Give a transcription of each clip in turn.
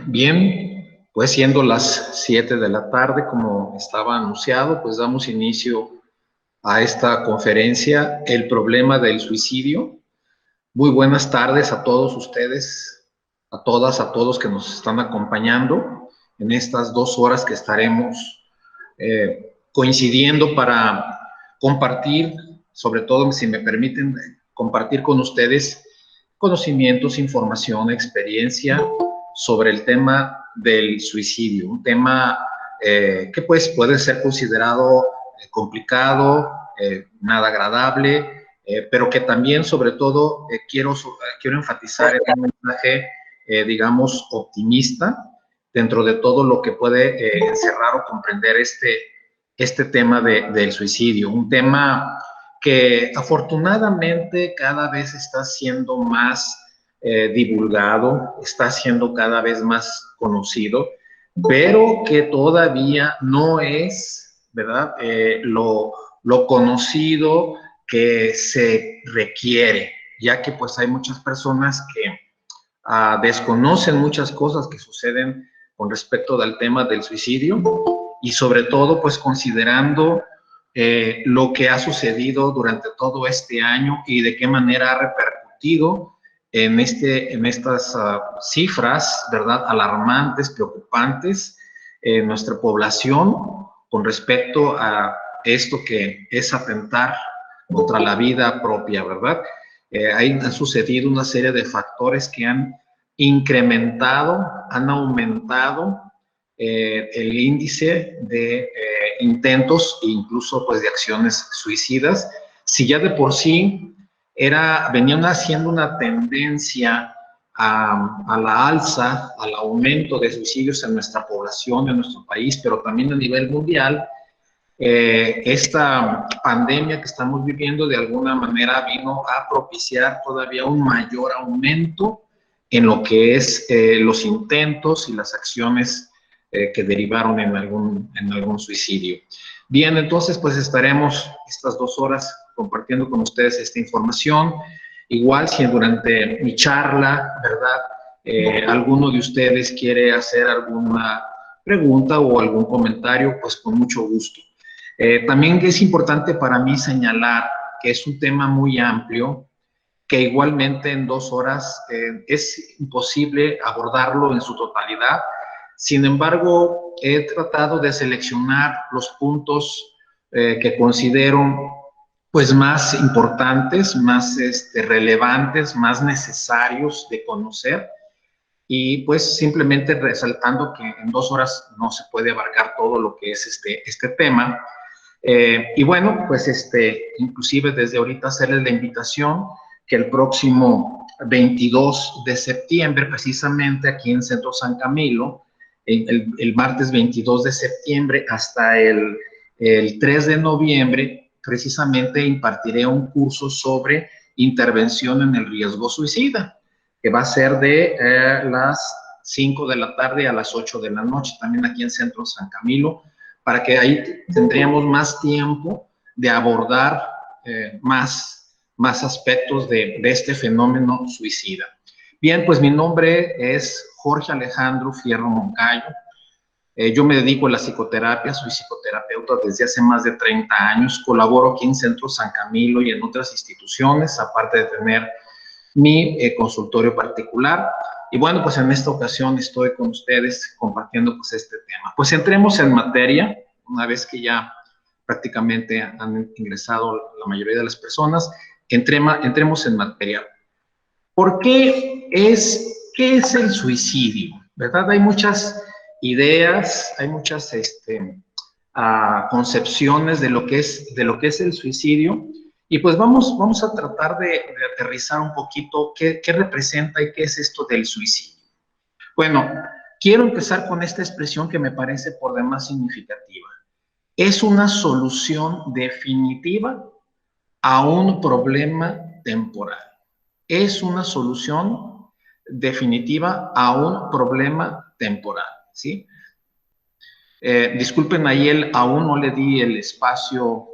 Bien, pues siendo las 7 de la tarde, como estaba anunciado, pues damos inicio a esta conferencia, El problema del suicidio. Muy buenas tardes a todos ustedes, a todas, a todos que nos están acompañando en estas 2 horas que estaremos coincidiendo para compartir, sobre todo, si me permiten, compartir con ustedes conocimientos, información, experiencia sobre el tema del suicidio, un tema que pues puede ser considerado complicado, nada agradable, pero que también, sobre todo, quiero enfatizar en un mensaje, digamos, optimista, dentro de todo lo que puede encerrar o comprender este tema del suicidio, un tema que afortunadamente cada vez está siendo más divulgado, está siendo cada vez más conocido, pero que todavía no es, ¿verdad?, lo conocido que se requiere, ya que pues hay muchas personas que desconocen muchas cosas que suceden con respecto al tema del suicidio y sobre todo pues considerando lo que ha sucedido durante todo este año y de qué manera ha repercutido en estas cifras, ¿verdad?, alarmantes, preocupantes en nuestra población con respecto a esto que es atentar contra la vida propia, ¿verdad? Han sucedido una serie de factores que han incrementado, han aumentado el índice de intentos e incluso pues de acciones suicidas. Si ya de por sí venían haciendo una tendencia a la alza, al aumento de suicidios en nuestra población, en nuestro país, pero también a nivel mundial, esta pandemia que estamos viviendo de alguna manera vino a propiciar todavía un mayor aumento en lo que es los intentos y las acciones que derivaron en algún suicidio. Bien, entonces pues estaremos estas 2 horas compartiendo con ustedes esta información. Igual si durante mi charla, ¿verdad?, alguno de ustedes quiere hacer alguna pregunta o algún comentario, pues con mucho gusto. También es importante para mí señalar que es un tema muy amplio, que igualmente en 2 horas es imposible abordarlo en su totalidad. Sin embargo, he tratado de seleccionar los puntos que considero pues más importantes, más relevantes, más necesarios de conocer, y pues simplemente resaltando que en 2 horas no se puede abarcar todo lo que es este tema. Y bueno, pues inclusive desde ahorita hacerles la invitación que el próximo 22 de septiembre, precisamente aquí en Centro San Camilo, el martes 22 de septiembre hasta el 3 de noviembre, precisamente impartiré un curso sobre intervención en el riesgo suicida, que va a ser de las 5 de la tarde a las 8 de la noche, también aquí en Centro San Camilo, para que ahí tendríamos más tiempo de abordar más aspectos de este fenómeno suicida. Bien, pues mi nombre es Jorge Alejandro Fierro Moncayo. Yo me dedico a la psicoterapia, soy psicoterapeuta desde hace más de 30 años, colaboro aquí en Centro San Camilo y en otras instituciones, aparte de tener mi consultorio particular. Y bueno, pues en esta ocasión estoy con ustedes compartiendo pues este tema. Pues entremos en materia, una vez que ya prácticamente han ingresado la mayoría de las personas, entremos en materia. ¿Qué es el suicidio? ¿Verdad? Hay muchas ideas, hay muchas concepciones de lo que es el suicidio. Y pues vamos a tratar de aterrizar un poquito qué representa y qué es esto del suicidio. Bueno, quiero empezar con esta expresión que me parece por demás significativa. Es una solución definitiva a un problema temporal. Es una solución definitiva a un problema temporal, ¿sí? Disculpen, ahí aún no le di el espacio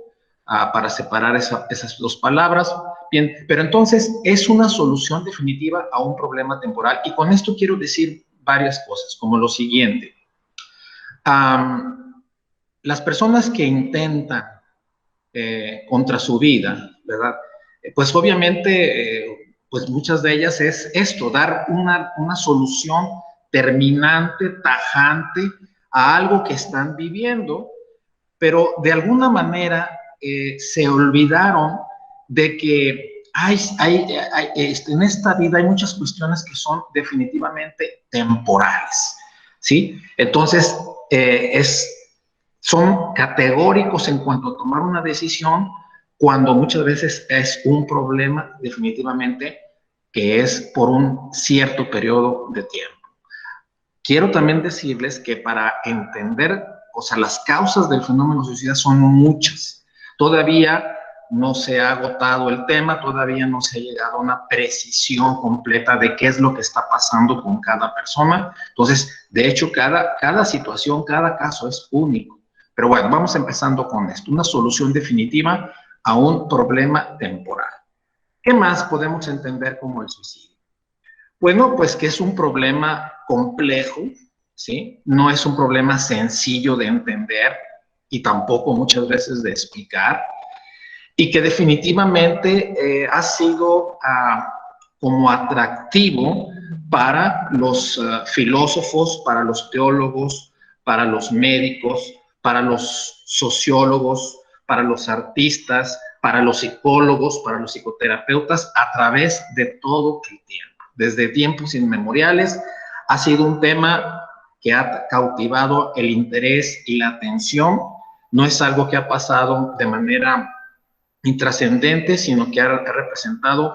para separar esas dos palabras. Bien, pero entonces es una solución definitiva a un problema temporal. Y con esto quiero decir varias cosas, como lo siguiente. Las personas que intentan contra su vida, ¿verdad? Pues obviamente, pues muchas de ellas es esto, dar una solución terminante, tajante a algo que están viviendo, pero de alguna manera se olvidaron de que en esta vida hay muchas cuestiones que son definitivamente temporales, ¿sí? Entonces, son categóricos en cuanto a tomar una decisión cuando muchas veces es un problema definitivamente que es por un cierto periodo de tiempo. Quiero también decirles que para entender, o sea, las causas del fenómeno suicida son muchas. Todavía no se ha agotado el tema, todavía no se ha llegado a una precisión completa de qué es lo que está pasando con cada persona. Entonces, de hecho, cada situación, cada caso es único. Pero bueno, vamos empezando con esto, una solución definitiva a un problema temporal. ¿Qué más podemos entender como el suicidio? Bueno, pues que es un problema complejo, ¿sí? No es un problema sencillo de entender y tampoco muchas veces de explicar, y que definitivamente ha sido como atractivo para los filósofos, para los teólogos, para los médicos, para los sociólogos, para los artistas, para los psicólogos, para los psicoterapeutas, a través de todo el tiempo. Desde tiempos inmemoriales ha sido un tema que ha cautivado el interés y la atención. No es algo que ha pasado de manera intrascendente, sino que ha representado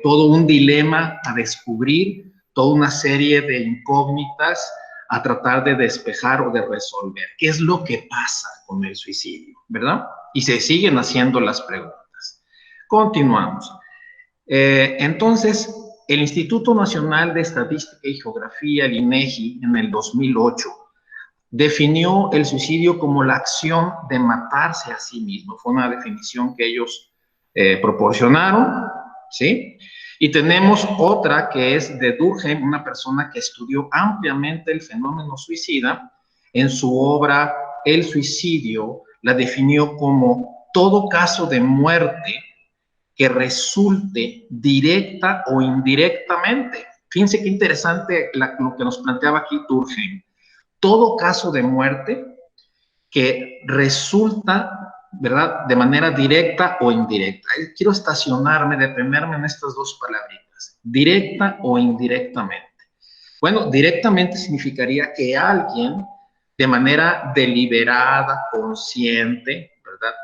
todo un dilema a descubrir, toda una serie de incógnitas a tratar de despejar o de resolver. ¿Qué es lo que pasa con el suicidio? ¿Verdad? Y se siguen haciendo las preguntas. Continuamos. Entonces, el Instituto Nacional de Estadística y Geografía, el INEGI, en el 2008, definió el suicidio como la acción de matarse a sí mismo. Fue una definición que ellos proporcionaron, ¿sí? Y tenemos otra que es de Durkheim, una persona que estudió ampliamente el fenómeno suicida. En su obra El suicidio la definió como todo caso de muerte que resulte directa o indirectamente. Fíjense qué interesante lo que nos planteaba aquí Durkheim. Todo caso de muerte que resulta, ¿verdad?, de manera directa o indirecta. Quiero estacionarme, detenerme en estas dos palabritas, directa o indirectamente. Bueno, directamente significaría que alguien, de manera deliberada, consciente, ¿verdad?,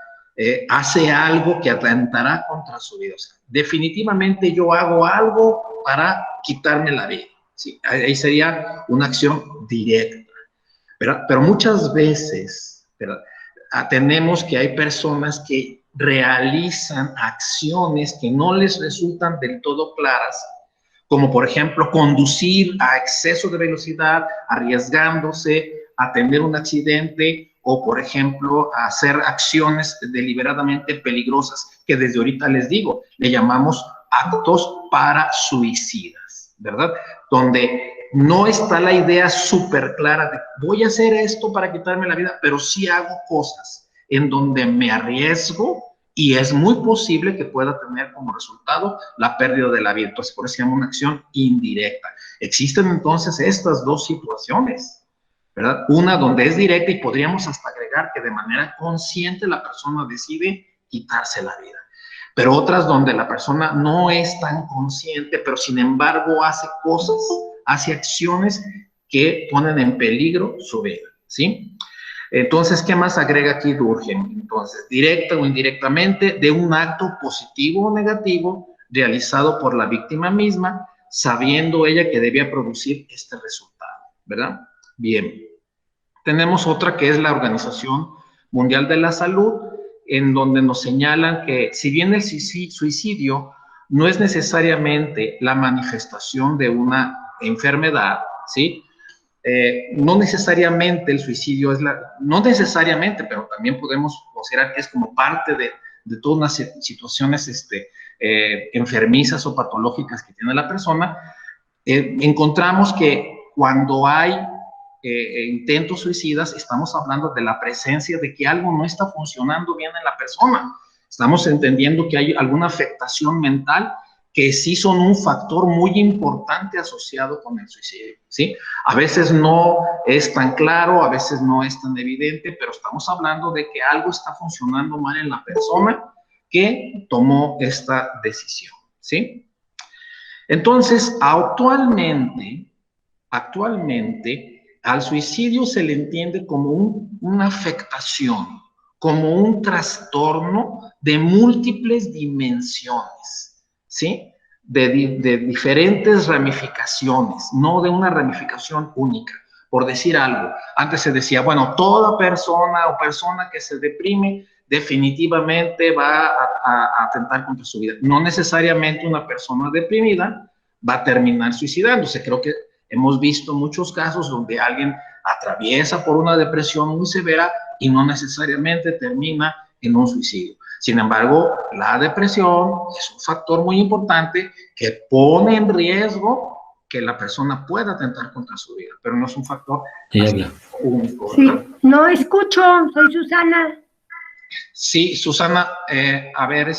hace algo que atentará contra su vida. O sea, definitivamente yo hago algo para quitarme la vida. ¿Sí? Ahí sería una acción directa. Pero muchas veces, ¿verdad?, tenemos que hay personas que realizan acciones que no les resultan del todo claras, como por ejemplo conducir a exceso de velocidad, arriesgándose a tener un accidente, o por ejemplo a hacer acciones deliberadamente peligrosas, que desde ahorita les digo, le llamamos actos para suicidas, ¿verdad? Donde no está la idea súper clara de voy a hacer esto para quitarme la vida, pero sí hago cosas en donde me arriesgo y es muy posible que pueda tener como resultado la pérdida de la vida. Entonces, por eso se llama una acción indirecta. Existen entonces estas dos situaciones, ¿verdad? Una donde es directa y podríamos hasta agregar que de manera consciente la persona decide quitarse la vida. Pero otras donde la persona no es tan consciente, pero sin embargo hace cosas, hace acciones que ponen en peligro su vida, ¿sí? Entonces, ¿qué más agrega aquí Durkheim? Entonces, directa o indirectamente, de un acto positivo o negativo realizado por la víctima misma, sabiendo ella que debía producir este resultado, ¿verdad? Bien. Tenemos otra que es la Organización Mundial de la Salud, en donde nos señalan que si bien el suicidio no es necesariamente la manifestación de una enfermedad, ¿sí? No necesariamente el suicidio es no necesariamente, pero también podemos considerar que es como parte de todas unas situaciones enfermizas o patológicas que tiene la persona. Encontramos que cuando hay intentos suicidas, estamos hablando de la presencia de que algo no está funcionando bien en la persona. Estamos entendiendo que hay alguna afectación mental que sí son un factor muy importante asociado con el suicidio, ¿sí? A veces no es tan claro, a veces no es tan evidente, pero estamos hablando de que algo está funcionando mal en la persona que tomó esta decisión, ¿sí? Entonces, actualmente, al suicidio se le entiende como una afectación, como un trastorno de múltiples dimensiones, ¿sí? De diferentes ramificaciones, no de una ramificación única. Por decir algo, antes se decía, bueno, toda persona o persona que se deprime definitivamente va a atentar contra su vida. No necesariamente una persona deprimida va a terminar suicidándose. Creo que hemos visto muchos casos donde alguien atraviesa por una depresión muy severa y no necesariamente termina en un suicidio. Sin embargo, la depresión es un factor muy importante que pone en riesgo que la persona pueda atentar contra su vida, pero no es un factor único, ¿verdad? Sí, no escucho, soy Susana. Sí, Susana, a ver,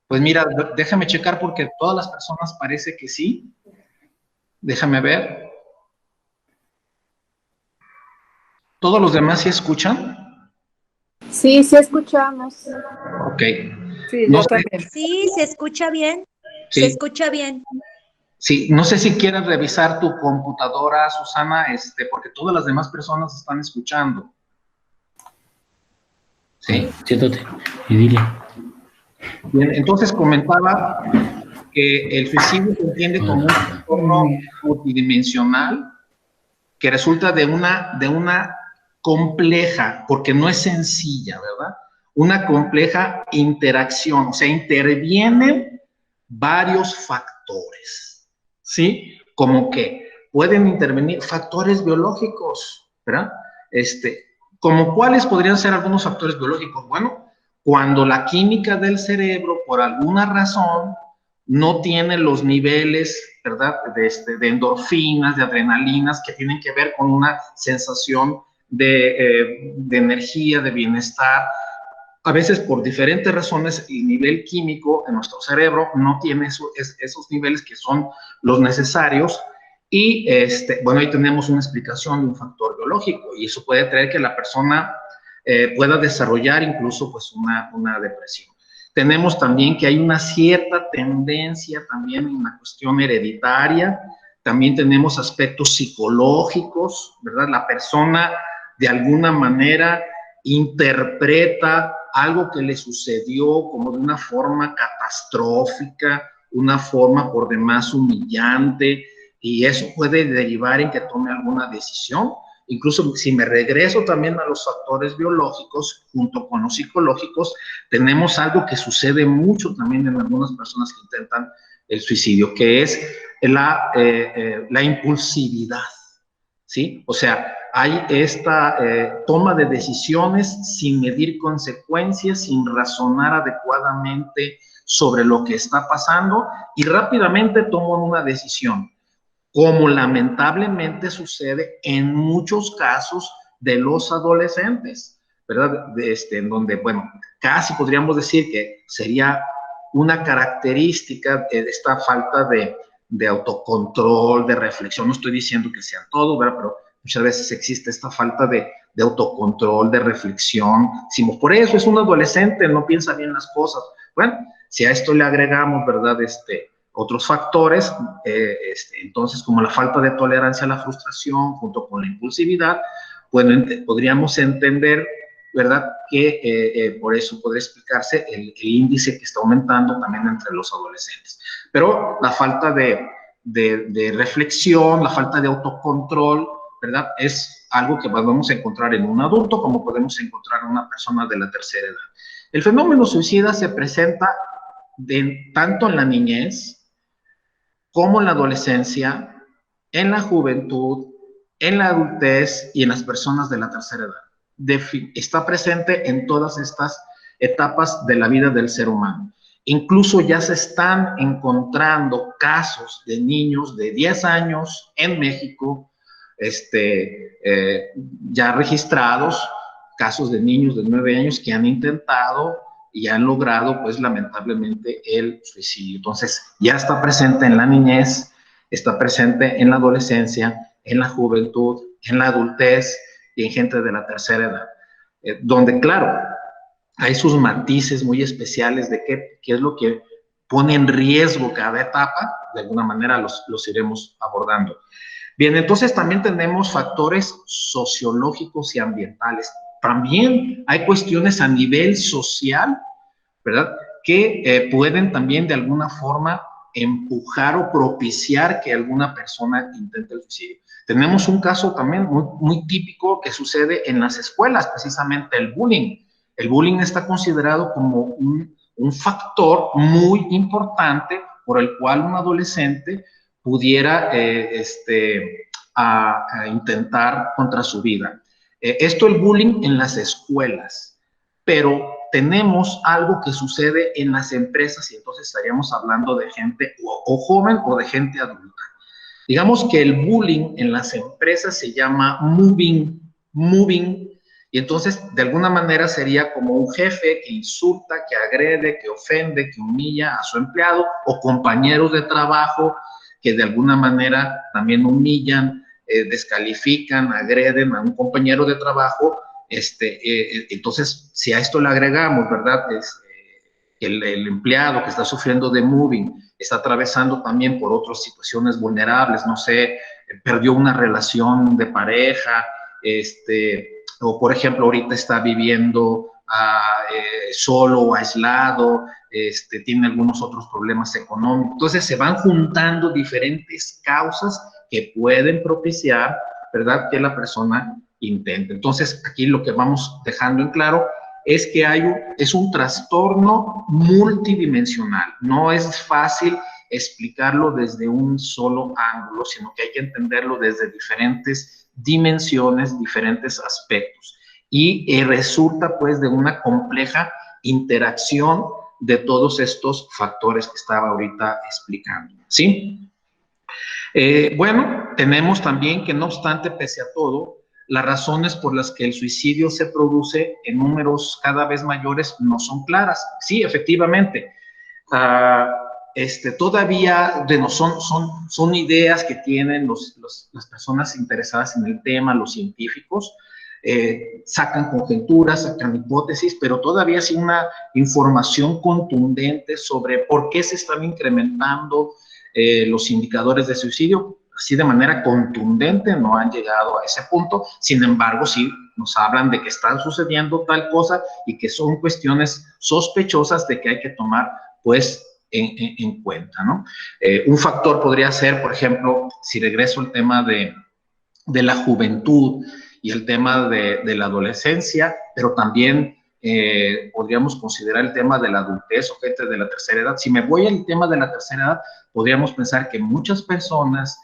pues mira, déjame checar porque todas las personas parece que sí. Déjame ver. ¿Todos los demás sí escuchan? Sí, sí escuchamos. Ok. Sí, No yo sé, también. Sí, se escucha bien. sí, Se escucha bien. sí, no sé si quieres revisar tu computadora, Susana, porque todas las demás personas están escuchando. ¿Sí? Siéntate y dile. Bien, entonces comentaba que el suicidio se entiende como un trastorno multidimensional que resulta de una compleja, porque no es sencilla, ¿verdad? Una compleja interacción, o sea, intervienen varios factores, ¿sí? Como que pueden intervenir factores biológicos, ¿verdad? ¿Como cuáles podrían ser algunos factores biológicos? Bueno, cuando la química del cerebro, por alguna razón, no tiene los niveles, ¿verdad?, de endorfinas, de adrenalinas, que tienen que ver con una sensación de energía, de bienestar. A veces, por diferentes razones, el nivel químico en nuestro cerebro no tiene esos niveles que son los necesarios. Y, bueno, ahí tenemos una explicación de un factor biológico, y eso puede traer que la persona pueda desarrollar incluso, pues, una depresión. Tenemos también que hay una cierta tendencia también en la cuestión hereditaria. También tenemos aspectos psicológicos, ¿verdad? La persona, de alguna manera, interpreta algo que le sucedió como de una forma catastrófica, una forma por demás humillante, y eso puede derivar en que tome alguna decisión. Incluso si me regreso también a los factores biológicos, junto con los psicológicos, tenemos algo que sucede mucho también en algunas personas que intentan el suicidio, que es la impulsividad, ¿sí? O sea, hay esta toma de decisiones sin medir consecuencias, sin razonar adecuadamente sobre lo que está pasando, y rápidamente toman una decisión, como lamentablemente sucede en muchos casos de los adolescentes, ¿verdad? En donde, bueno, casi podríamos decir que sería una característica de esta falta de autocontrol, de reflexión. No estoy diciendo que sean todos, ¿verdad? Pero muchas veces existe esta falta de autocontrol, de reflexión. Decimos, por eso es un adolescente, no piensa bien las cosas. Bueno, si a esto le agregamos, ¿verdad?, otros factores, entonces, como la falta de tolerancia a la frustración junto con la impulsividad, bueno, podríamos entender, ¿verdad?, que por eso podría explicarse el índice que está aumentando también entre los adolescentes. Pero la falta de reflexión, la falta de autocontrol, ¿verdad?, es algo que podemos encontrar en un adulto, como podemos encontrar en una persona de la tercera edad. El fenómeno suicida se presenta tanto en la niñez como en la adolescencia, en la juventud, en la adultez y en las personas de la tercera edad. Está presente en todas estas etapas de la vida del ser humano. Incluso ya se están encontrando casos de niños de 10 años en México, ya registrados, casos de niños de 9 años que han intentado y han logrado, pues lamentablemente, el suicidio. Entonces, ya está presente en la niñez, está presente en la adolescencia, en la juventud, en la adultez y en gente de la tercera edad, donde, claro, hay sus matices muy especiales de qué es lo que pone en riesgo cada etapa. De alguna manera los iremos abordando. Bien, entonces también tenemos factores sociológicos y ambientales. También hay cuestiones a nivel social, ¿verdad?, que pueden también de alguna forma empujar o propiciar que alguna persona intente el suicidio. Tenemos un caso también muy típico que sucede en las escuelas, precisamente el bullying. El bullying está considerado como un factor muy importante por el cual un adolescente pudiera a intentar contra su vida. Esto el bullying en las escuelas, pero tenemos algo que sucede en las empresas y entonces estaríamos hablando de gente o joven o de gente adulta. Digamos que el bullying en las empresas se llama moving, y entonces de alguna manera sería como un jefe que insulta, que agrede, que ofende, que humilla a su empleado, o compañeros de trabajo que de alguna manera también humillan, descalifican, agreden a un compañero de trabajo. Entonces, si a esto le agregamos, ¿verdad?, el empleado que está sufriendo de moving está atravesando también por otras situaciones vulnerables, no sé, perdió una relación de pareja, o por ejemplo ahorita está viviendo solo o aislado, tiene algunos otros problemas económicos. Entonces se van juntando diferentes causas que pueden propiciar, ¿verdad?, que la persona intente. Entonces aquí lo que vamos dejando en claro es que es un trastorno multidimensional. No es fácil explicarlo desde un solo ángulo, sino que hay que entenderlo desde diferentes dimensiones, diferentes aspectos. Y resulta pues de una compleja interacción de todos estos factores que estaba ahorita explicando, ¿sí? Bueno, tenemos también que no obstante, pese a todo, las razones por las que el suicidio se produce en números cada vez mayores no son claras. Sí, efectivamente, todavía son ideas que tienen las personas interesadas en el tema, los científicos, sacan conjeturas, sacan hipótesis, pero todavía sin una información contundente sobre por qué se están incrementando los indicadores de suicidio. Así de manera contundente no han llegado a ese punto. Sin embargo, sí nos hablan de que están sucediendo tal cosa y que son cuestiones sospechosas de que hay que tomar pues en cuenta, ¿no? Un factor podría ser, por ejemplo, si regreso al tema de la juventud y el tema de la adolescencia, pero también podríamos considerar el tema de la adultez o gente de la tercera edad. Si me voy al tema de la tercera edad, podríamos pensar que muchas personas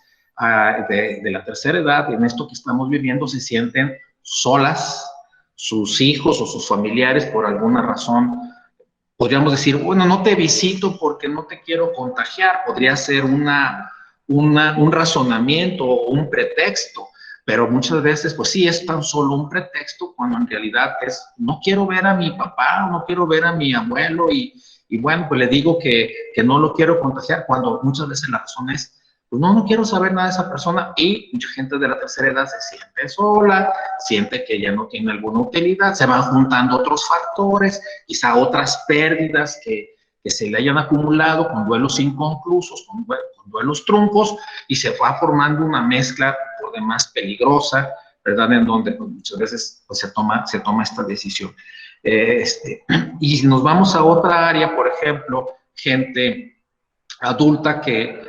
de la tercera edad, en esto que estamos viviendo, se sienten solas, sus hijos o sus familiares por alguna razón. Podríamos decir, bueno, no te visito porque no te quiero contagiar. Podría ser un razonamiento o un pretexto, pero muchas veces, pues sí, es tan solo un pretexto cuando en realidad es, no quiero ver a mi papá, no quiero ver a mi abuelo y bueno, pues le digo que no lo quiero contagiar, cuando muchas veces la razón es, pues no quiero saber nada de esa persona, y mucha gente de la tercera edad se siente sola, siente que ya no tiene alguna utilidad, se van juntando otros factores, quizá otras pérdidas que se le hayan acumulado con duelos inconclusos, con duelos truncos, y se va formando una mezcla por demás peligrosa, ¿verdad?, en donde pues, muchas veces pues, se toma esta decisión. Y nos vamos a otra área, por ejemplo, gente adulta que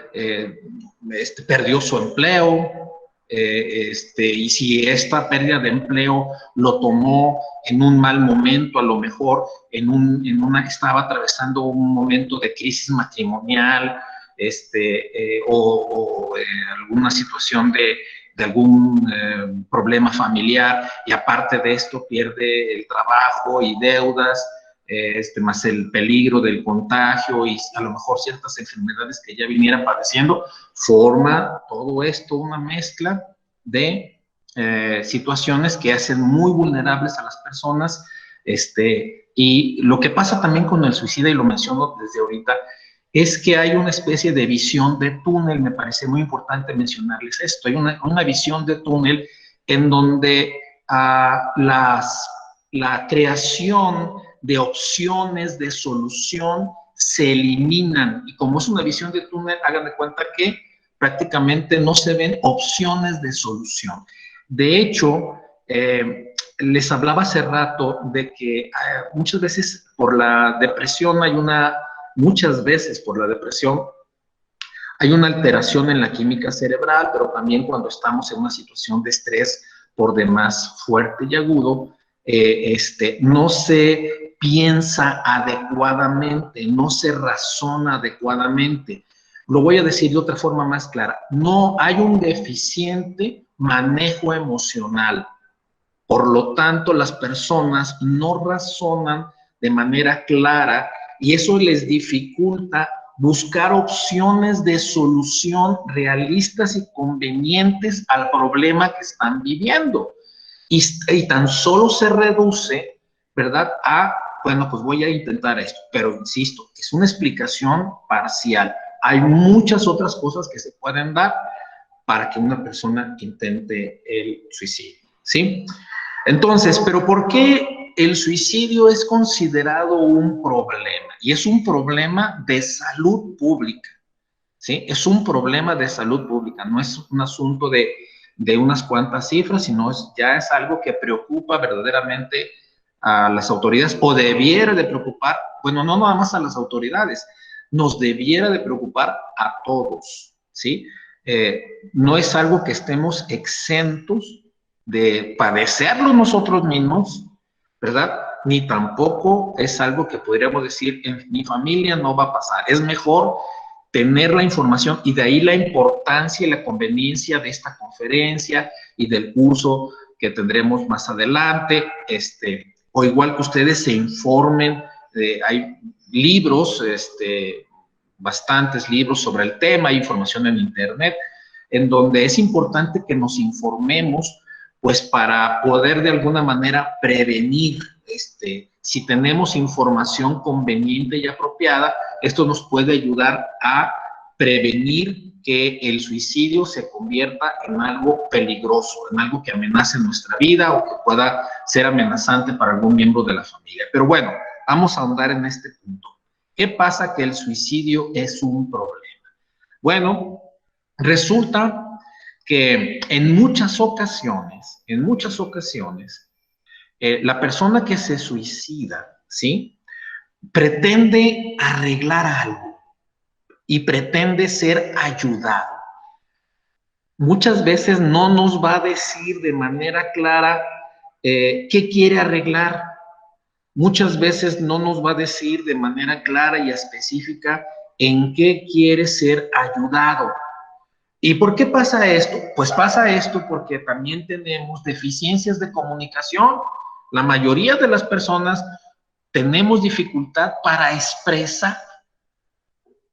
perdió su empleo, y si esta pérdida de empleo lo tomó en un mal momento, a lo mejor estaba atravesando un momento de crisis matrimonial, o alguna situación de algún problema familiar, y aparte de esto pierde el trabajo y deudas, más el peligro del contagio y a lo mejor ciertas enfermedades que ya vinieran padeciendo, forma todo esto una mezcla de situaciones que hacen muy vulnerables a las personas, y lo que pasa también con el suicida, y lo menciono desde ahorita, es que hay una especie de visión de túnel. Me parece muy importante mencionarles esto. Hay una visión de túnel en donde la creación de opciones de solución se eliminan, y como es una visión de túnel, hagan de cuenta que prácticamente no se ven opciones de solución. De hecho, les hablaba hace rato de que muchas veces por la depresión muchas veces por la depresión hay una alteración en la química cerebral, pero también cuando estamos en una situación de estrés por demás fuerte y agudo, no se piensa adecuadamente, no se razona adecuadamente. Lo voy a decir de otra forma más clara. No hay un deficiente manejo emocional. Por lo tanto, las personas no razonan de manera clara y eso les dificulta buscar opciones de solución realistas y convenientes al problema que están viviendo. Y tan solo se reduce, ¿verdad?, bueno, pues voy a intentar esto, pero insisto, es una explicación parcial. Hay muchas otras cosas que se pueden dar para que una persona intente el suicidio, ¿sí? Entonces, ¿pero por qué el suicidio es considerado un problema? Y es un problema de salud pública, ¿sí? Es un problema de salud pública, no es un asunto de unas cuantas cifras, sino ya es algo que preocupa verdaderamente a las autoridades, o debiera de preocupar, bueno, no nada más a las autoridades, nos debiera de preocupar a todos, ¿sí? No es algo que estemos exentos de padecerlo nosotros mismos, ¿verdad? Ni tampoco es algo que podríamos decir, en mi familia no va a pasar. Es mejor tener la información, y de ahí la importancia y la conveniencia de esta conferencia y del curso que tendremos más adelante, o igual que ustedes se informen. Hay libros, bastantes libros sobre el tema, hay información en internet, en donde es importante que nos informemos, pues para poder de alguna manera prevenir, si tenemos información conveniente y apropiada, esto nos puede ayudar a prevenir que el suicidio se convierta en algo peligroso, en algo que amenace nuestra vida o que pueda ser amenazante para algún miembro de la familia. Pero bueno, vamos a ahondar en este punto. ¿Qué pasa que el suicidio es un problema? Bueno, resulta que en muchas ocasiones, la persona que se suicida, ¿sí?, pretende arreglar algo y pretende ser ayudado. Muchas veces no nos va a decir de manera clara qué quiere arreglar. Muchas veces no nos va a decir de manera clara y específica en qué quiere ser ayudado. ¿Y por qué pasa esto? Pues pasa esto porque también tenemos deficiencias de comunicación. La mayoría de las personas tenemos dificultad para expresar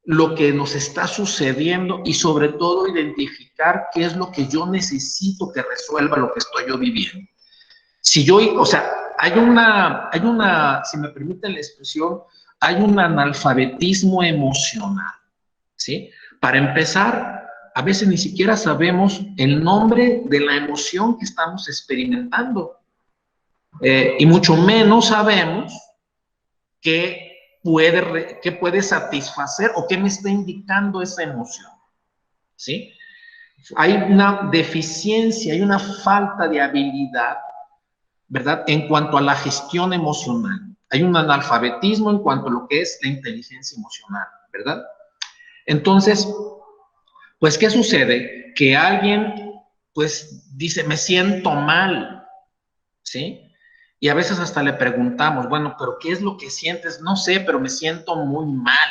lo que nos está sucediendo y sobre todo identificar qué es lo que yo necesito que resuelva lo que estoy yo viviendo. Si yo, o sea, hay una, si me permiten la expresión, hay un analfabetismo emocional, ¿sí? Para empezar, a veces ni siquiera sabemos el nombre de la emoción que estamos experimentando. Y mucho menos sabemos qué puede satisfacer o qué me está indicando esa emoción, ¿sí? Hay una deficiencia, hay una falta de habilidad, ¿verdad?, en cuanto a la gestión emocional. Hay un analfabetismo en cuanto a lo que es la inteligencia emocional, ¿verdad? Entonces, pues, ¿qué sucede? Que alguien, pues, dice, me siento mal, ¿sí? Y a veces hasta le preguntamos, bueno, ¿pero qué es lo que sientes? No sé, pero me siento muy mal,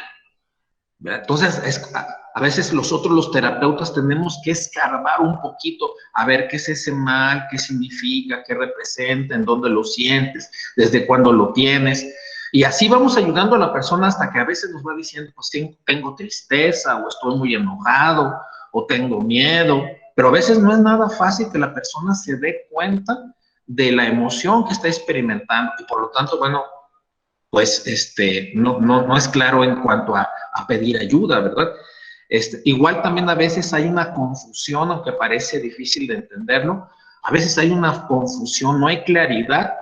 ¿verdad? Entonces, a veces nosotros los terapeutas tenemos que escarbar un poquito, a ver qué es ese mal, qué significa, qué representa, en dónde lo sientes, desde cuándo lo tienes. Y así vamos ayudando a la persona hasta que a veces nos va diciendo, pues tengo tristeza, o estoy muy enojado, o tengo miedo, pero a veces no es nada fácil que la persona se dé cuenta de la emoción que está experimentando, y por lo tanto, bueno, pues no es claro en cuanto a pedir ayuda, ¿verdad? Igual también a veces hay una confusión, aunque parece difícil de entenderlo, a veces hay una confusión, no hay claridad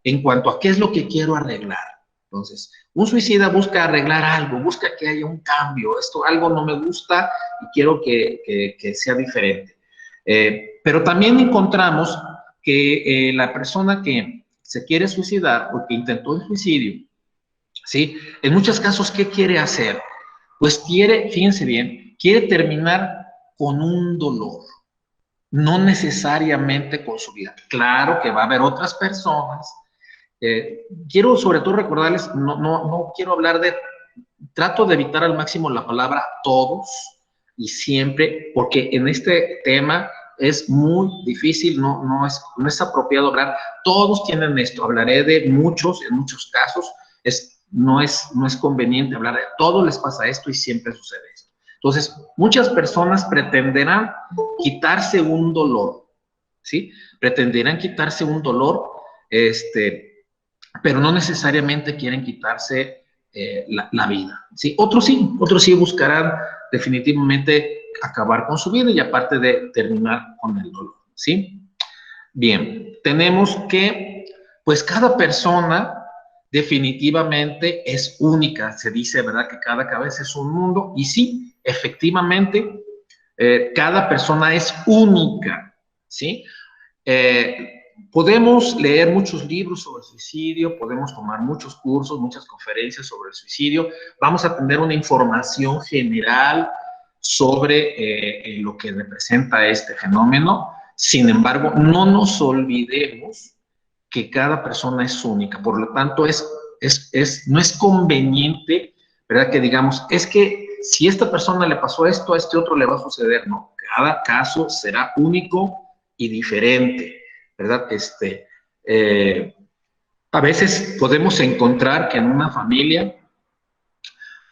en cuanto a qué es lo que quiero arreglar. Entonces, un suicida busca arreglar algo, busca que haya un cambio, algo no me gusta y quiero que sea diferente. Pero también encontramos que la persona que se quiere suicidar o que intentó el suicidio, ¿sí? En muchos casos, ¿qué quiere hacer? Pues fíjense bien, quiere terminar con un dolor, no necesariamente con su vida. Claro que va a haber otras personas. Quiero sobre todo recordarles, no quiero hablar trato de evitar al máximo la palabra todos y siempre, porque en este tema es muy difícil, no es apropiado hablar. Todos tienen esto, hablaré de muchos, en muchos casos, no es conveniente hablar de todos les pasa esto y siempre sucede esto. Entonces, muchas personas pretenderán quitarse un dolor, ¿sí? Pretenderán quitarse un dolor, pero no necesariamente quieren quitarse la vida, ¿sí? Otros sí buscarán definitivamente acabar con su vida y aparte de terminar con el dolor, ¿sí? Bien, tenemos que, pues cada persona definitivamente es única, se dice, ¿verdad? Que cada cabeza es un mundo, y sí, efectivamente, cada persona es única, ¿sí? Podemos leer muchos libros sobre el suicidio, podemos tomar muchos cursos, muchas conferencias sobre el suicidio, vamos a tener una información general sobre lo que representa este fenómeno. Sin embargo, no nos olvidemos que cada persona es única, por lo tanto no es conveniente, ¿verdad? Que digamos, es que si a esta persona le pasó esto, a este otro le va a suceder. No, cada caso será único y diferente, ¿verdad? A veces podemos encontrar que en una familia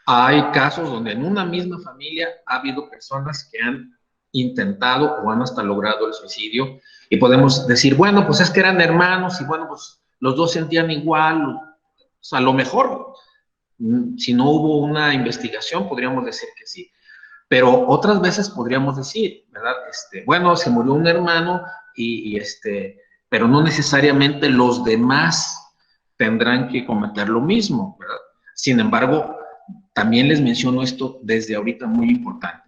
hay casos donde en una misma familia ha habido personas que han intentado o han hasta logrado el suicidio, y podemos decir, bueno, pues es que eran hermanos y bueno, pues los dos sentían igual. O sea, a lo mejor, si no hubo una investigación, podríamos decir que sí. Pero otras veces podríamos decir, ¿verdad? Bueno, se murió un hermano pero no necesariamente los demás tendrán que cometer lo mismo, ¿verdad? Sin embargo, también les menciono esto desde ahorita, muy importante.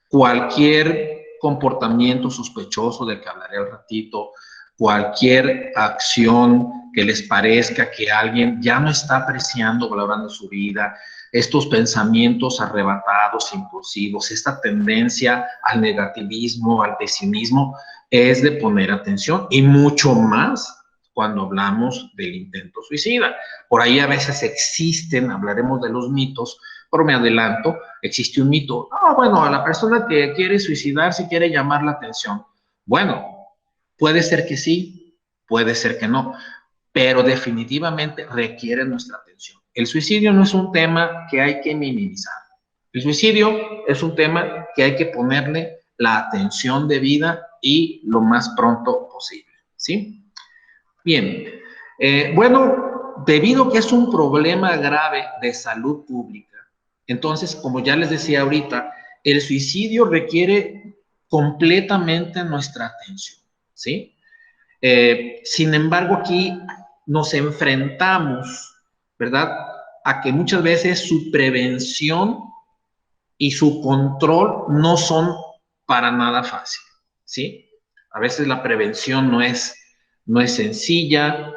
Cualquier comportamiento sospechoso del que hablaré al ratito, cualquier acción que les parezca que alguien ya no está apreciando, valorando su vida, estos pensamientos arrebatados, impulsivos, esta tendencia al negativismo, al pesimismo, es de poner atención, y mucho más cuando hablamos del intento suicida. Por ahí a veces hablaremos de los mitos, pero me adelanto, existe un mito. Bueno, a la persona que quiere suicidarse quiere llamar la atención. Bueno, puede ser que sí, puede ser que no, pero definitivamente requiere nuestra atención. El suicidio no es un tema que hay que minimizar. El suicidio es un tema que hay que ponerle la atención debida y lo más pronto posible, ¿sí? Bien, bueno, debido a que es un problema grave de salud pública, entonces, como ya les decía ahorita, el suicidio requiere completamente nuestra atención, ¿sí? Sin embargo, aquí nos enfrentamos, ¿verdad?, a que muchas veces su prevención y su control no son para nada fácil, ¿sí? A veces la prevención no es sencilla.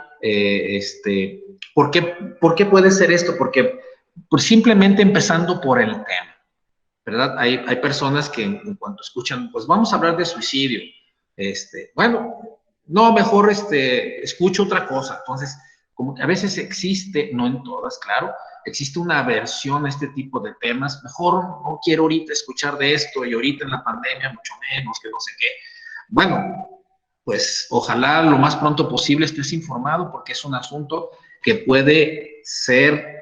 ¿Por qué puede ser esto? Porque simplemente empezando por el tema, ¿verdad? Hay personas que en cuanto escuchan, pues vamos a hablar de suicidio, bueno, no, mejor escucho otra cosa. Entonces, como que a veces existe, no en todas, claro, existe una aversión a este tipo de temas. Mejor no quiero ahorita escuchar de esto, y ahorita en la pandemia mucho menos, que no sé qué. Bueno, pues ojalá lo más pronto posible estés informado, porque es un asunto que puede ser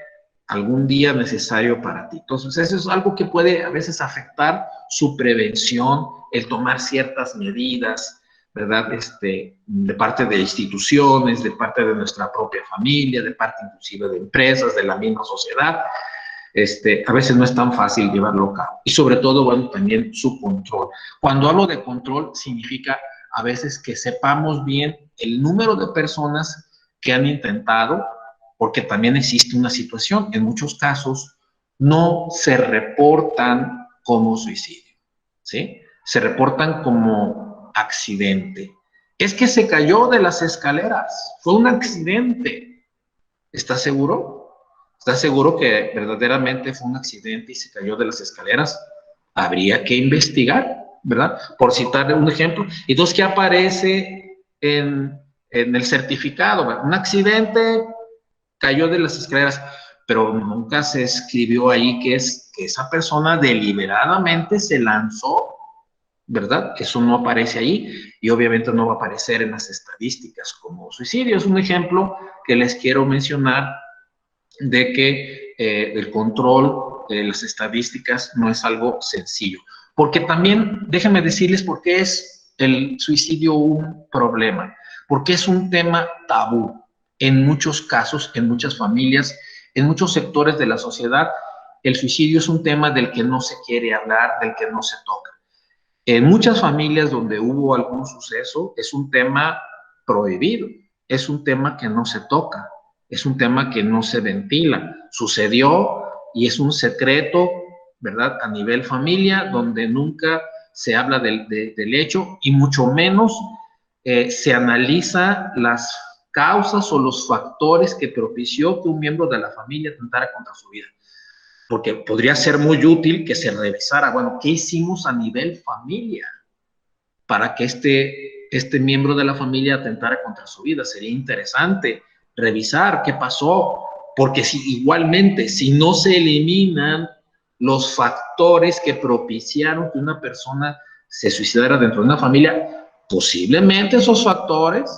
algún día necesario para ti. Entonces, eso es algo que puede a veces afectar su prevención, el tomar ciertas medidas, ¿verdad? De parte de instituciones, de parte de nuestra propia familia, de parte inclusive de empresas, de la misma sociedad. A veces no es tan fácil llevarlo a cabo. Y sobre todo, bueno, también su control. Cuando hablo de control, significa a veces que sepamos bien el número de personas que han intentado, porque también existe una situación, en muchos casos no se reportan como suicidio, ¿sí? Se reportan como accidente. Es que se cayó de las escaleras, fue un accidente. ¿Estás seguro? ¿Estás seguro que verdaderamente fue un accidente y se cayó de las escaleras? Habría que investigar, ¿verdad? Por citar un ejemplo. Entonces, ¿qué aparece en el certificado? Bueno, un accidente, cayó de las escaleras, pero nunca se escribió ahí que esa persona deliberadamente se lanzó, ¿verdad? Eso no aparece ahí y obviamente no va a aparecer en las estadísticas como suicidio. Es un ejemplo que les quiero mencionar de que el control de las estadísticas no es algo sencillo. Porque también, déjenme decirles por qué es el suicidio un problema. Porque es un tema tabú en muchos casos, en muchas familias, en muchos sectores de la sociedad. El suicidio es un tema del que no se quiere hablar, del que no se toca. En muchas familias donde hubo algún suceso, es un tema prohibido, es un tema que no se toca, es un tema que no se ventila. Sucedió y es un secreto, ¿verdad? A nivel familia, donde nunca se habla del hecho y mucho menos se analiza las causas o los factores que propició que un miembro de la familia tentara contra su vida. Porque podría ser muy útil que se revisara, bueno, ¿qué hicimos a nivel familia para que este miembro de la familia atentara contra su vida? Sería interesante revisar qué pasó, porque si igualmente, si no se eliminan los factores que propiciaron que una persona se suicidara dentro de una familia, posiblemente esos factores,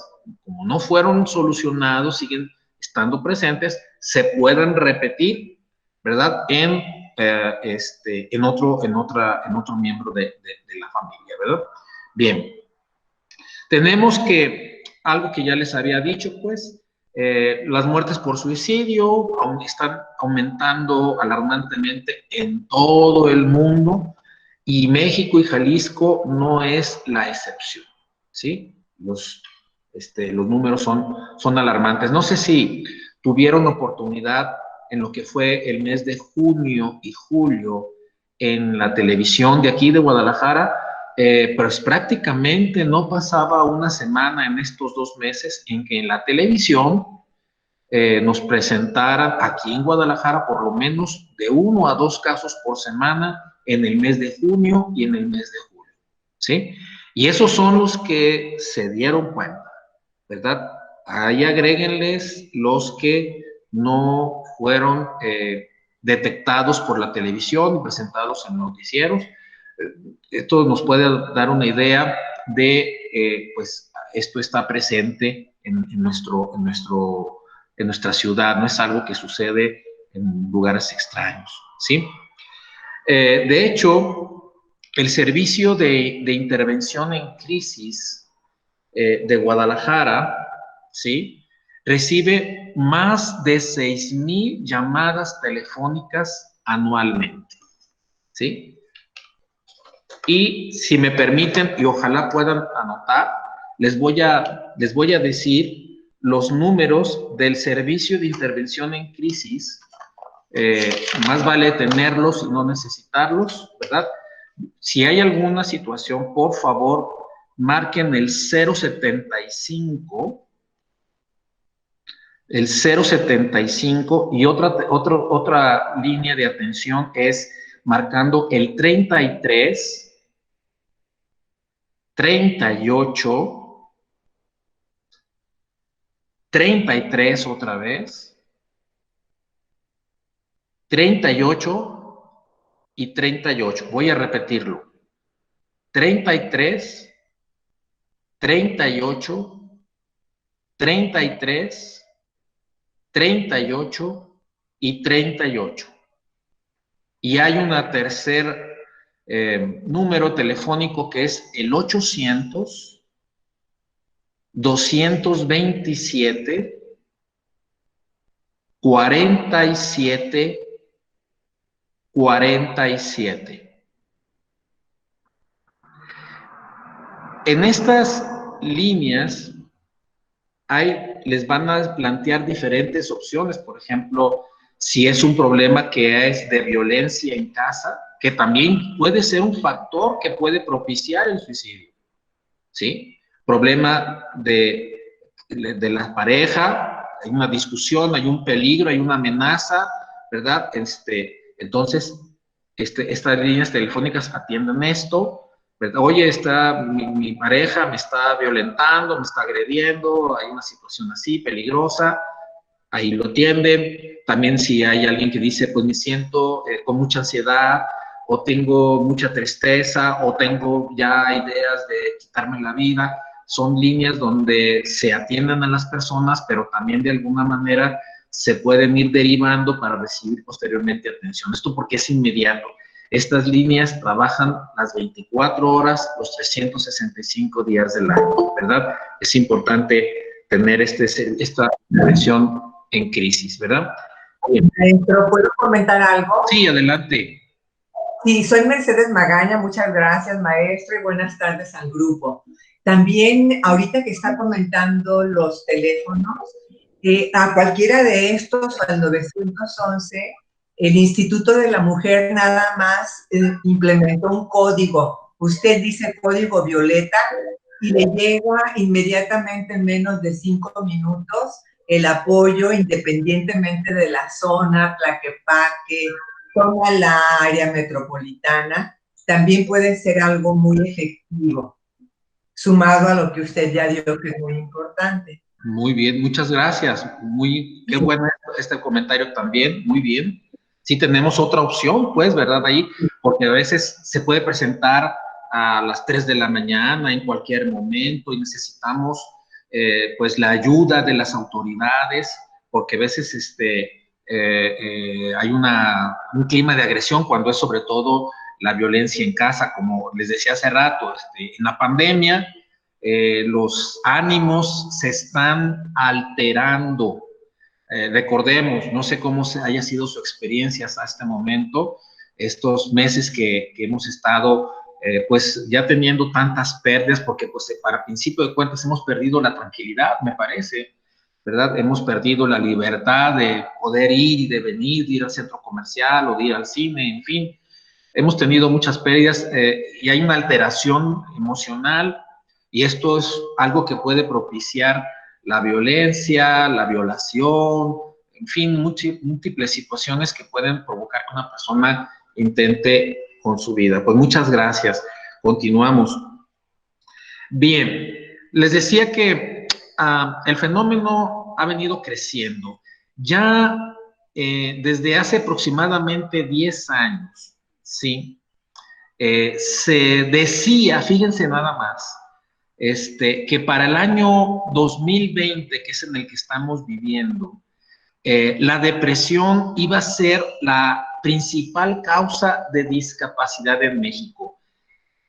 como no fueron solucionados, siguen estando presentes, se puedan repetir, ¿verdad? En otro miembro de la familia, ¿verdad? Bien, tenemos que, algo que ya les había dicho, pues, las muertes por suicidio aún están aumentando alarmantemente en todo el mundo y México y Jalisco no es la excepción, ¿sí? Los números son alarmantes. No sé si tuvieron oportunidad en lo que fue el mes de junio y julio en la televisión de aquí de Guadalajara, pues prácticamente no pasaba una semana en estos 2 meses en que en la televisión nos presentaran aquí en Guadalajara por lo menos de 1 a 2 casos por semana en el mes de junio y en el mes de julio, ¿sí? Y esos son los que se dieron cuenta, ¿verdad? Ahí agréguenles los que no fueron detectados por la televisión y presentados en noticieros. Esto nos puede dar una idea de, pues, esto está presente en nuestra ciudad, no es algo que sucede en lugares extraños, ¿sí? De hecho, el Servicio de Intervención en Crisis de Guadalajara, ¿sí? Recibe más de 6,000 llamadas telefónicas anualmente, ¿sí? Y si me permiten, y ojalá puedan anotar, les voy a decir los números del Servicio de Intervención en Crisis. Más vale tenerlos y no necesitarlos, ¿verdad? Si hay alguna situación, por favor, marquen el 075, y otra línea de atención es marcando el 33 38 33 otra vez, 38 y 38. Voy a repetirlo. 33 38 33 38 y 38. Y hay una tercer número telefónico que es el 800 227 47 47. En estas líneas les van a plantear diferentes opciones. Por ejemplo, si es un problema que es de violencia en casa, que también puede ser un factor que puede propiciar el suicidio, ¿sí? Problema de la pareja, hay una discusión, hay un peligro, hay una amenaza, ¿verdad? Entonces, estas líneas telefónicas atienden esto, ¿verdad? Oye, mi pareja me está violentando, me está agrediendo, hay una situación así peligrosa, ahí lo atienden. También si hay alguien que dice, pues me siento con mucha ansiedad, o tengo mucha tristeza, o tengo ya ideas de quitarme la vida, son líneas donde se atienden a las personas, pero también de alguna manera se pueden ir derivando para recibir posteriormente atención. Esto porque es inmediato. Estas líneas trabajan las 24 horas, los 365 días del año, ¿verdad? Es importante tener esta atención en crisis, ¿verdad? Bien. Maestro, ¿puedo comentar algo? Sí, adelante. Sí, soy Mercedes Magaña, muchas gracias, maestro, y buenas tardes al grupo. También, ahorita que está comentando los teléfonos, a cualquiera de estos, al 911, el Instituto de la Mujer nada más implementó un código. Usted dice código violeta y le llega inmediatamente en menos de 5 minutos el apoyo independientemente de la zona, Tlaquepaque, toda la área metropolitana. También puede ser algo muy efectivo, sumado a lo que usted ya dio, que es muy importante. Muy bien, muchas gracias. Qué bueno este comentario también, muy bien. Sí tenemos otra opción, pues, ¿verdad? Ahí, porque a veces se puede presentar a las 3 de la mañana, en cualquier momento, y necesitamos, pues, la ayuda de las autoridades, porque a veces hay un clima de agresión cuando es sobre todo la violencia en casa, como les decía hace rato, en la pandemia, los ánimos se están alterando. Recordemos, no sé cómo haya sido su experiencia hasta este momento, estos meses que hemos estado pues ya teniendo tantas pérdidas, porque pues para principio de cuentas hemos perdido la tranquilidad, me parece, ¿verdad? Hemos perdido la libertad de poder ir y de venir, de ir al centro comercial o de ir al cine, en fin. Hemos tenido muchas pérdidas y hay una alteración emocional, y esto es algo que puede propiciar la violencia, la violación, en fin, múltiples situaciones que pueden provocar que una persona intente con su vida. Pues muchas gracias. Continuamos. Bien, les decía que el fenómeno ha venido creciendo. Ya desde hace aproximadamente 10 años, ¿sí? Se decía, fíjense nada más, que para el año 2020, que es en el que estamos viviendo, la depresión iba a ser la principal causa de discapacidad en México.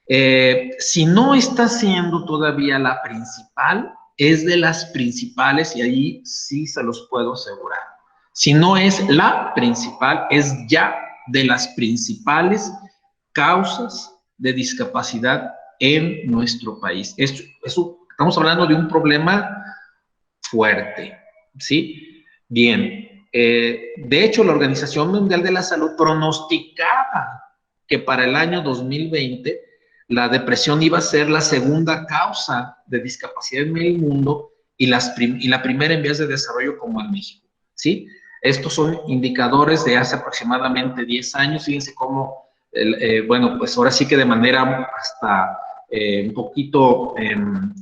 Si no está siendo todavía la principal, es de las principales, y ahí sí se los puedo asegurar. Si no es la principal, es ya de las principales causas de discapacidad en nuestro país. Estamos hablando de un problema fuerte, ¿sí? Bien, de hecho, la Organización Mundial de la Salud pronosticaba que para el año 2020 la depresión iba a ser la segunda causa de discapacidad en el mundo y la primera en vías de desarrollo como en México, ¿sí? Estos son indicadores de hace aproximadamente 10 años. Fíjense cómo, bueno, pues ahora sí que de manera hasta un poquito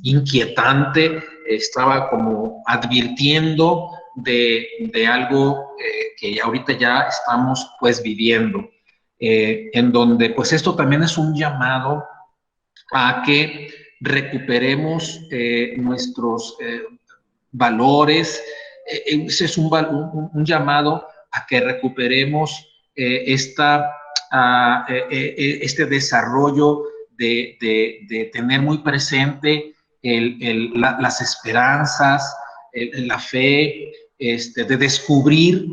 inquietante, estaba como advirtiendo de algo que ahorita ya estamos pues viviendo, en donde pues esto también es un llamado a que recuperemos nuestros valores, ese es un llamado a que recuperemos este desarrollo de tener muy presente las esperanzas, la fe, de descubrir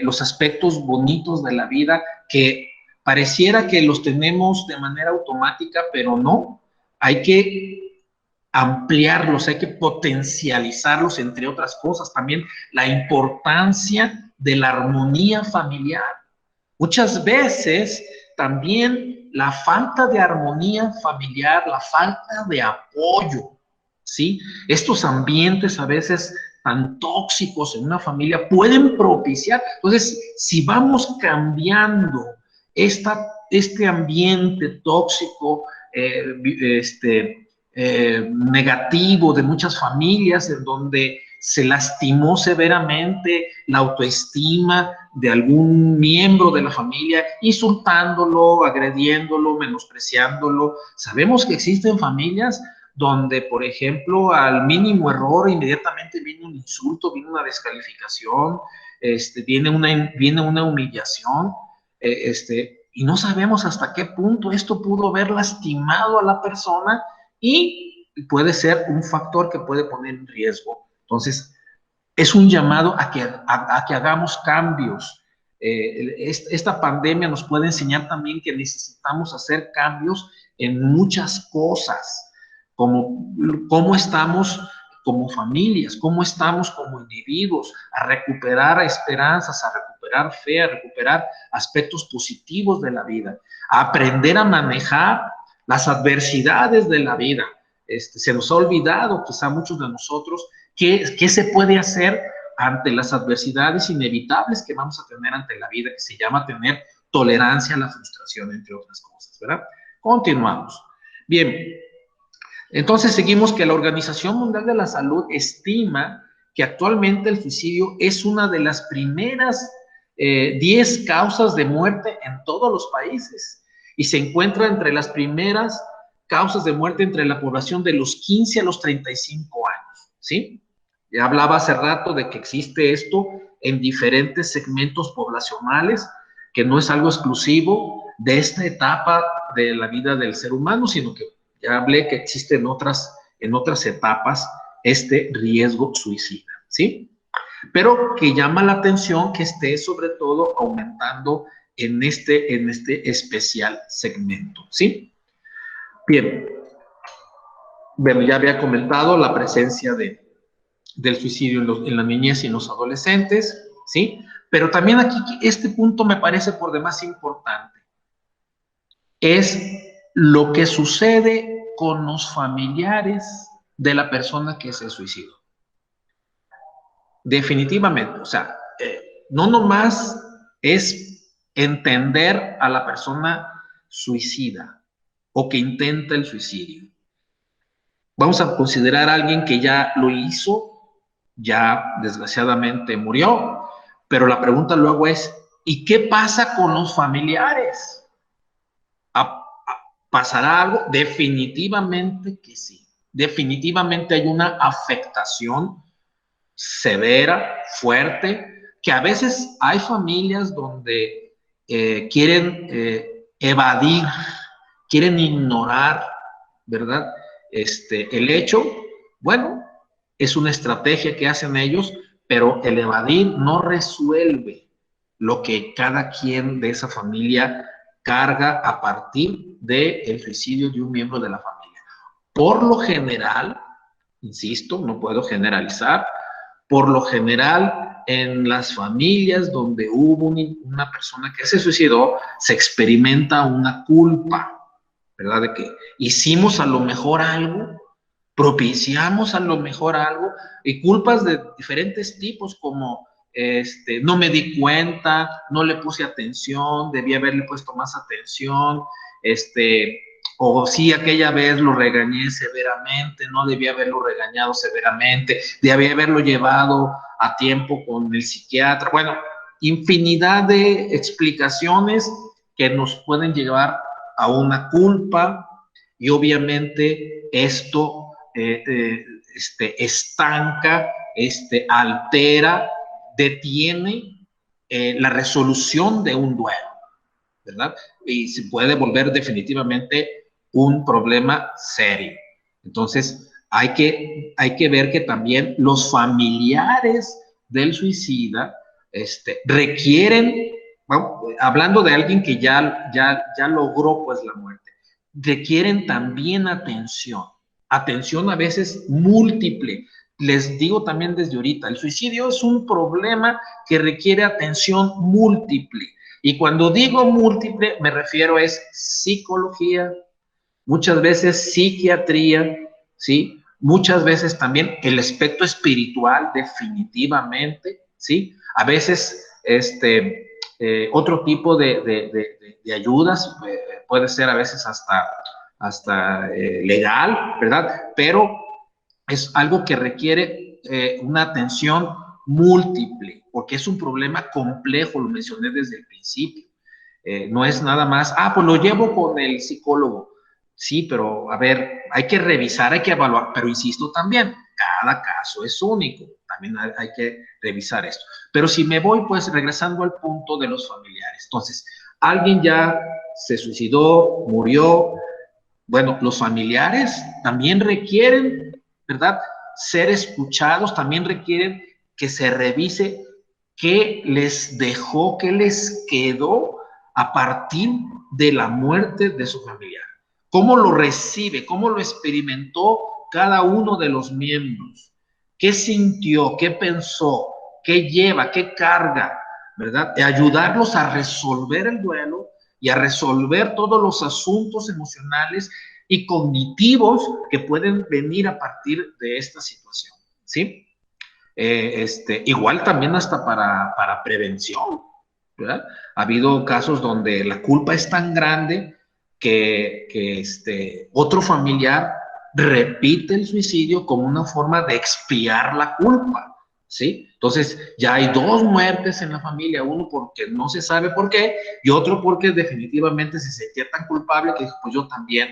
los aspectos bonitos de la vida que pareciera que los tenemos de manera automática, pero no. Hay que ampliarlos, hay que potencializarlos, entre otras cosas. También la importancia de la armonía familiar. Muchas veces también la falta de armonía familiar, la falta de apoyo, ¿sí? Estos ambientes a veces tan tóxicos en una familia pueden propiciar. Entonces, si vamos cambiando este ambiente tóxico, negativo de muchas familias, en donde se lastimó severamente la autoestima de algún miembro de la familia, insultándolo, agrediéndolo, menospreciándolo. Sabemos que existen familias donde, por ejemplo, al mínimo error inmediatamente viene un insulto, viene una descalificación, viene una humillación, y no sabemos hasta qué punto esto pudo haber lastimado a la persona y puede ser un factor que puede poner en riesgo. Entonces, es un llamado a que hagamos cambios. Esta pandemia nos puede enseñar también que necesitamos hacer cambios en muchas cosas, como cómo estamos como familias, cómo estamos como individuos, a recuperar esperanzas, a recuperar fe, a recuperar aspectos positivos de la vida, a aprender a manejar las adversidades de la vida. Se nos ha olvidado, quizá muchos de nosotros, qué se puede hacer ante las adversidades inevitables que vamos a tener ante la vida, que se llama tener tolerancia a la frustración, entre otras cosas, ¿verdad? Continuamos. Bien, entonces seguimos que la Organización Mundial de la Salud estima que actualmente el suicidio es una de las primeras 10 causas de muerte en todos los países y se encuentra entre las primeras causas de muerte entre la población de los 15 a los 35 años, ¿sí? Ya hablaba hace rato de que existe esto en diferentes segmentos poblacionales, que no es algo exclusivo de esta etapa de la vida del ser humano, sino que ya hablé que existe en otras etapas este riesgo suicida, ¿sí? Pero que llama la atención que esté sobre todo aumentando en este especial segmento, ¿sí? Bien, bueno, ya había comentado la presencia del suicidio en la niñez y en los adolescentes, ¿sí? Pero también aquí este punto me parece por demás importante. Es lo que sucede con los familiares de la persona que se suicidó. Definitivamente, o sea, no nomás es entender a la persona suicida o que intenta el suicidio. Vamos a considerar a alguien que ya lo hizo, ya desgraciadamente murió, pero la pregunta luego es, ¿y qué pasa con los familiares? ¿Pasará algo? Definitivamente que sí. Definitivamente hay una afectación severa, fuerte, que a veces hay familias donde quieren evadir, quieren ignorar, ¿verdad? El hecho, bueno, es una estrategia que hacen ellos, pero el evadir no resuelve lo que cada quien de esa familia carga a partir del suicidio de un miembro de la familia. Por lo general, insisto, no puedo generalizar, por lo general en las familias donde hubo una persona que se suicidó, se experimenta una culpa, ¿verdad? De que hicimos a lo mejor algo, propiciamos a lo mejor algo, y culpas de diferentes tipos como no me di cuenta, no le puse atención, debí haberle puesto más atención, o sí, aquella vez lo regañé severamente, no debía haberlo regañado severamente, debía haberlo llevado a tiempo con el psiquiatra. Bueno, infinidad de explicaciones que nos pueden llevar a una culpa, y obviamente esto estanca altera, detiene la resolución de un duelo, ¿verdad? Y se puede volver definitivamente un problema serio. Entonces, hay que ver que también los familiares del suicida requieren, bueno, hablando de alguien que ya logró pues la muerte, requieren también atención a veces múltiple. Les digo también desde ahorita, el suicidio es un problema que requiere atención múltiple. Y cuando digo múltiple, me refiero es psicología, muchas veces psiquiatría, ¿sí? Muchas veces también el aspecto espiritual, definitivamente, ¿sí? A veces, otro tipo de ayudas, puede ser a veces hasta legal, ¿verdad? Pero es algo que requiere una atención múltiple, porque es un problema complejo, lo mencioné desde el principio. No es nada más, pues lo llevo con el psicólogo. Sí, pero a ver, hay que revisar, hay que evaluar, pero insisto también, cada caso es único, también hay que revisar esto. Pero si me voy, pues regresando al punto de los familiares. Entonces, alguien ya se suicidó, murió. Bueno, los familiares también requieren, ¿verdad?, ser escuchados, también requieren que se revise qué les dejó, qué les quedó a partir de la muerte de su familiar. ¿Cómo lo recibe? ¿Cómo lo experimentó cada uno de los miembros? ¿Qué sintió? ¿Qué pensó? ¿Qué lleva? ¿Qué carga? ¿Verdad? De ayudarlos a resolver el duelo y a resolver todos los asuntos emocionales y cognitivos que pueden venir a partir de esta situación, ¿sí? Igual también hasta para prevención, ¿verdad? Ha habido casos donde la culpa es tan grande que otro familiar repite el suicidio como una forma de expiar la culpa, ¿sí? Entonces, ya hay dos muertes en la familia, uno porque no se sabe por qué, y otro porque definitivamente se sentía tan culpable que dijo, pues yo también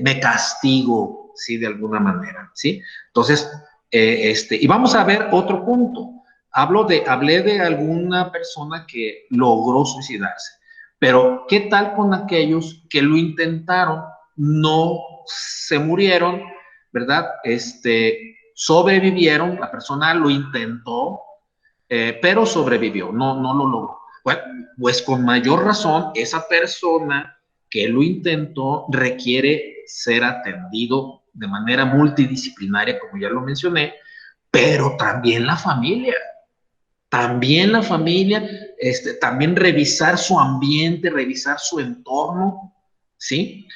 me castigo, ¿sí? De alguna manera, ¿sí? Entonces, y vamos a ver otro punto. Hablé de alguna persona que logró suicidarse, pero ¿qué tal con aquellos que lo intentaron, no se murieron, ¿verdad? Sobrevivieron, la persona lo intentó, pero sobrevivió, no lo logró. Bueno, pues con mayor razón, esa persona que lo intentó requiere ser atendido de manera multidisciplinaria, como ya lo mencioné, pero también la familia, también revisar su ambiente, revisar su entorno, ¿sí?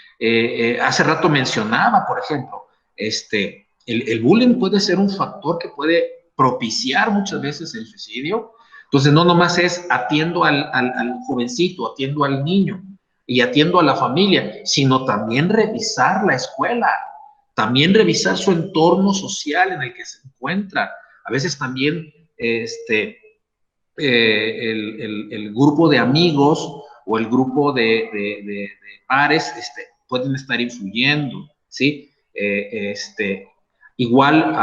Hace rato mencionaba, por ejemplo, el bullying puede ser un factor que puede propiciar muchas veces el suicidio. Entonces, no nomás es atiendo al jovencito, atiendo al niño y atiendo a la familia, sino también revisar la escuela, también revisar su entorno social en el que se encuentra. A veces también el grupo de amigos o el grupo de pares pueden estar influyendo, ¿sí? Igual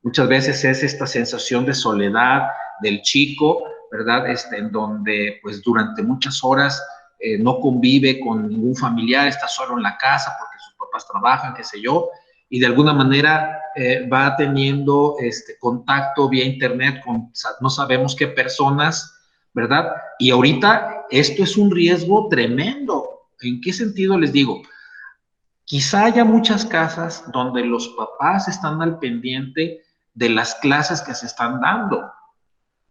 muchas veces es esta sensación de soledad del chico, ¿verdad? En donde pues durante muchas horas no convive con ningún familiar, está solo en la casa porque sus papás trabajan, qué sé yo, y de alguna manera va teniendo contacto vía internet con no sabemos qué personas, ¿verdad? Y ahorita esto es un riesgo tremendo. ¿En qué sentido les digo? Quizá haya muchas casas donde los papás están al pendiente de las clases que se están dando,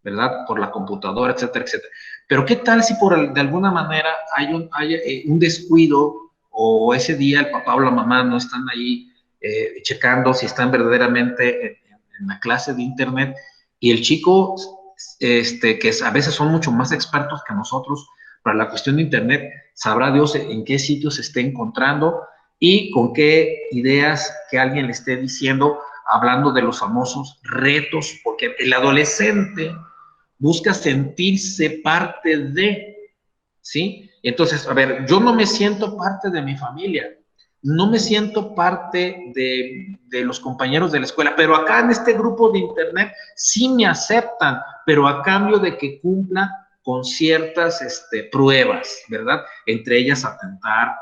¿verdad? Por la computadora, etcétera, etcétera. Pero ¿qué tal si de alguna manera hay un descuido o ese día el papá o la mamá no están ahí checando si están verdaderamente en la clase de internet y el chico, que a veces son mucho más expertos que nosotros para la cuestión de internet, sabrá Dios en qué sitios se esté encontrando y con qué ideas que alguien le esté diciendo, hablando de los famosos retos, porque el adolescente busca sentirse parte de, ¿sí? Entonces, a ver, yo no me siento parte de mi familia, no me siento parte de los compañeros de la escuela, pero acá en este grupo de internet sí me aceptan, pero a cambio de que cumpla con ciertas pruebas, ¿verdad? Entre ellas atentar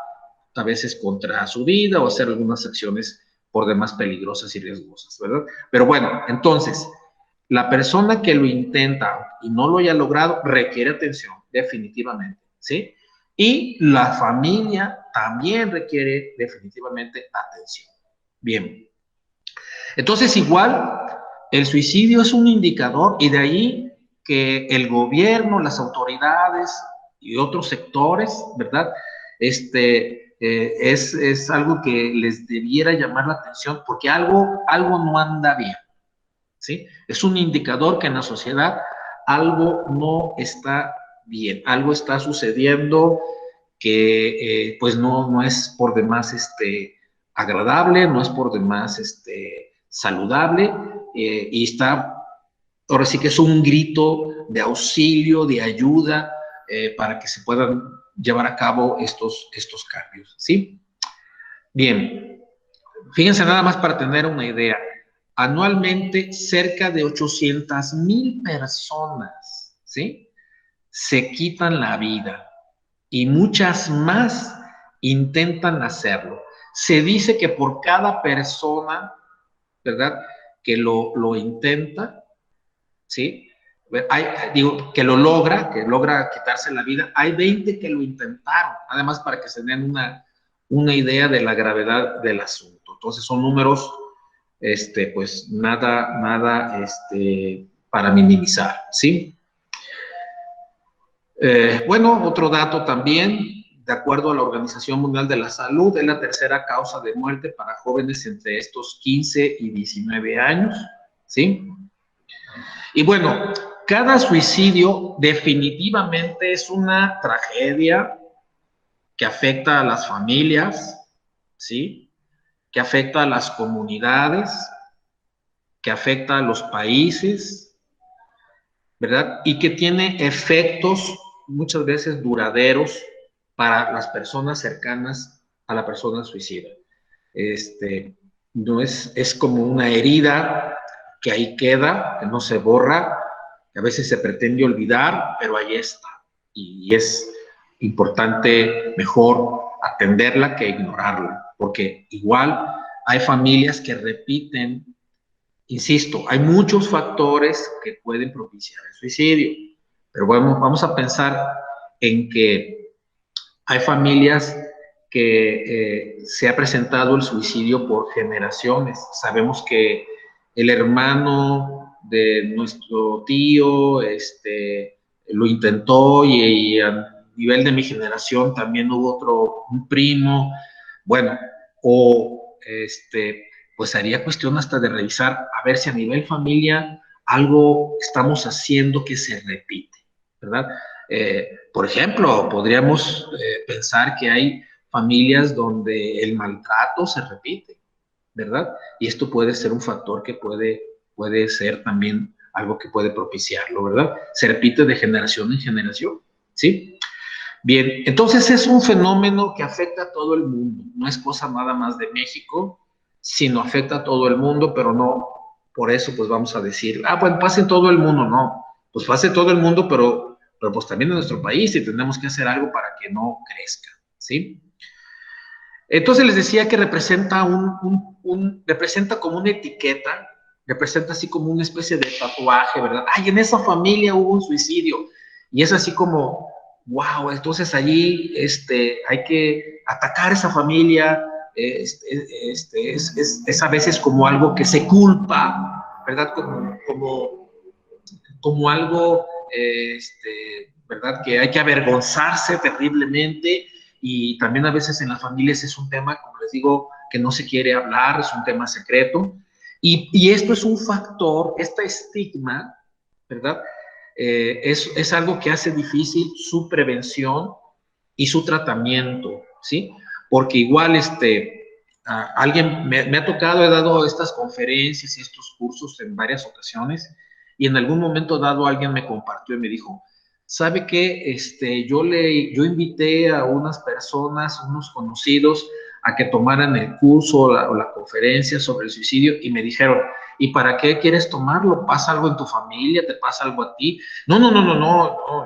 a veces contra su vida o hacer algunas acciones por demás peligrosas y riesgosas, ¿verdad? Pero bueno, entonces, la persona que lo intenta y no lo haya logrado requiere atención, definitivamente, ¿sí? Y la familia también requiere definitivamente atención. Bien. Entonces, igual, el suicidio es un indicador y de ahí que el gobierno, las autoridades y otros sectores, ¿verdad? Es algo que les debiera llamar la atención porque algo no anda bien, ¿sí? Es un indicador que en la sociedad algo no está bien, algo está sucediendo que pues no es por demás agradable, no es por demás saludable, y está, ahora sí que es un grito de auxilio, de ayuda, para que se puedan llevar a cabo estos cambios, ¿sí? Bien, fíjense nada más para tener una idea. Anualmente, cerca de 800,000 personas, ¿sí?, se quitan la vida y muchas más intentan hacerlo. Se dice que por cada persona, ¿verdad?, que lo intenta, ¿sí?, que lo logra, que logra quitarse la vida, hay 20 que lo intentaron, además para que se den una idea de la gravedad del asunto. Entonces son números, pues nada, para minimizar, ¿sí? Bueno, otro dato también, de acuerdo a la Organización Mundial de la Salud, es la tercera causa de muerte para jóvenes entre estos 15 y 19 años, ¿sí? Y bueno, cada suicidio definitivamente es una tragedia que afecta a las familias, ¿sí?, que afecta a las comunidades, que afecta a los países, ¿verdad?, y que tiene efectos muchas veces duraderos para las personas cercanas a la persona suicida. No es como una herida que ahí queda, que no se borra, que a veces se pretende olvidar, pero ahí está. Y es importante mejor atenderla que ignorarla, porque igual hay familias que repiten. Insisto, hay muchos factores que pueden propiciar el suicidio, pero bueno, vamos a pensar en que hay familias que se ha presentado el suicidio por generaciones. Sabemos que el hermano de nuestro tío lo intentó y a nivel de mi generación también hubo un primo. Bueno, pues sería cuestión hasta de revisar a ver si a nivel familia algo estamos haciendo que se repite, ¿verdad? Por ejemplo, podríamos pensar que hay familias donde el maltrato se repite, ¿verdad? Y esto puede ser un factor que puede ser también algo que puede propiciarlo, ¿verdad? Se repite de generación en generación, ¿sí? Bien, entonces es un fenómeno que afecta a todo el mundo, no es cosa nada más de México, sino afecta a todo el mundo, pero no por eso pues vamos a decir, pues pase en todo el mundo, no, pues pase en todo el mundo, pero pues también en nuestro país y tenemos que hacer algo para que no crezca, ¿sí? Entonces les decía que representa representa como una etiqueta, representa así como una especie de tatuaje, ¿verdad? Ay, en esa familia hubo un suicidio, y es así como, wow, entonces allí hay que atacar a esa familia, es a veces como algo que se culpa, ¿verdad? Como algo, ¿verdad? Que hay que avergonzarse terriblemente, y también a veces en las familias es un tema, como les digo, que no se quiere hablar, es un tema secreto, y esto es un factor, este estigma, ¿verdad? Es algo que hace difícil su prevención y su tratamiento, ¿sí? Porque igual, alguien me ha tocado, he dado estas conferencias y estos cursos en varias ocasiones, y en algún momento dado alguien me compartió y me dijo, ¿sabe qué? Yo invité a unas personas, unos conocidos, a que tomaran el curso o la conferencia sobre el suicidio y me dijeron, ¿y para qué quieres tomarlo? ¿Pasa algo en tu familia? ¿Te pasa algo a ti? No,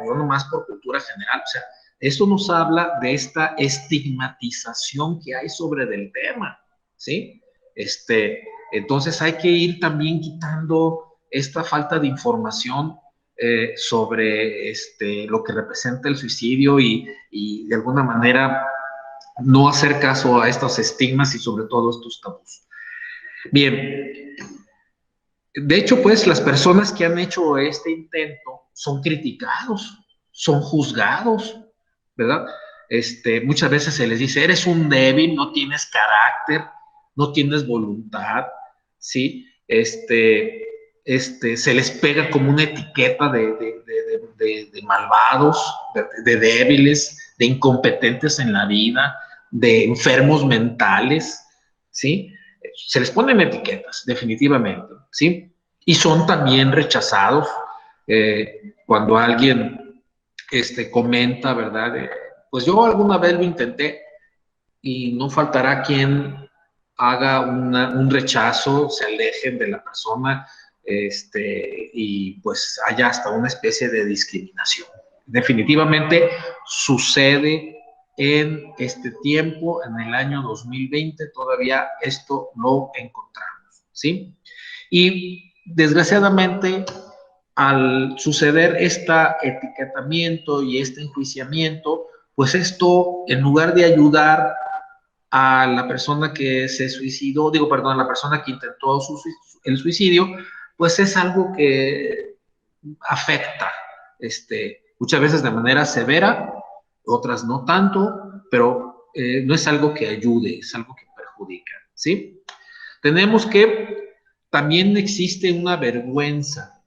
yo nomás por cultura general. O sea, esto nos habla de esta estigmatización que hay sobre el tema, ¿sí? Entonces hay que ir también quitando esta falta de información sobre lo que representa el suicidio y de alguna manera no hacer caso a estos estigmas y sobre todo estos tabús. Bien, de hecho, pues las personas que han hecho este intento son criticados, son juzgados, ¿verdad? Muchas veces se les dice, eres un débil, no tienes carácter, no tienes voluntad, ¿sí? Se les pega como una etiqueta de malvados, de débiles, de incompetentes en la vida, de enfermos mentales, ¿sí? Se les ponen etiquetas, definitivamente, ¿sí? Y son también rechazados cuando alguien comenta, ¿verdad? Pues yo alguna vez lo intenté y no faltará quien haga un rechazo, se alejen de la persona y pues haya hasta una especie de discriminación. Definitivamente sucede en este tiempo, en el año 2020, todavía esto lo encontramos, ¿sí? Y desgraciadamente, al suceder este etiquetamiento y este enjuiciamiento, pues esto, en lugar de ayudar a la persona que se suicidó, a la persona que intentó el suicidio, pues es algo que afecta, muchas veces de manera severa, otras no tanto, pero no es algo que ayude, es algo que perjudica, ¿sí? Tenemos que también existe una vergüenza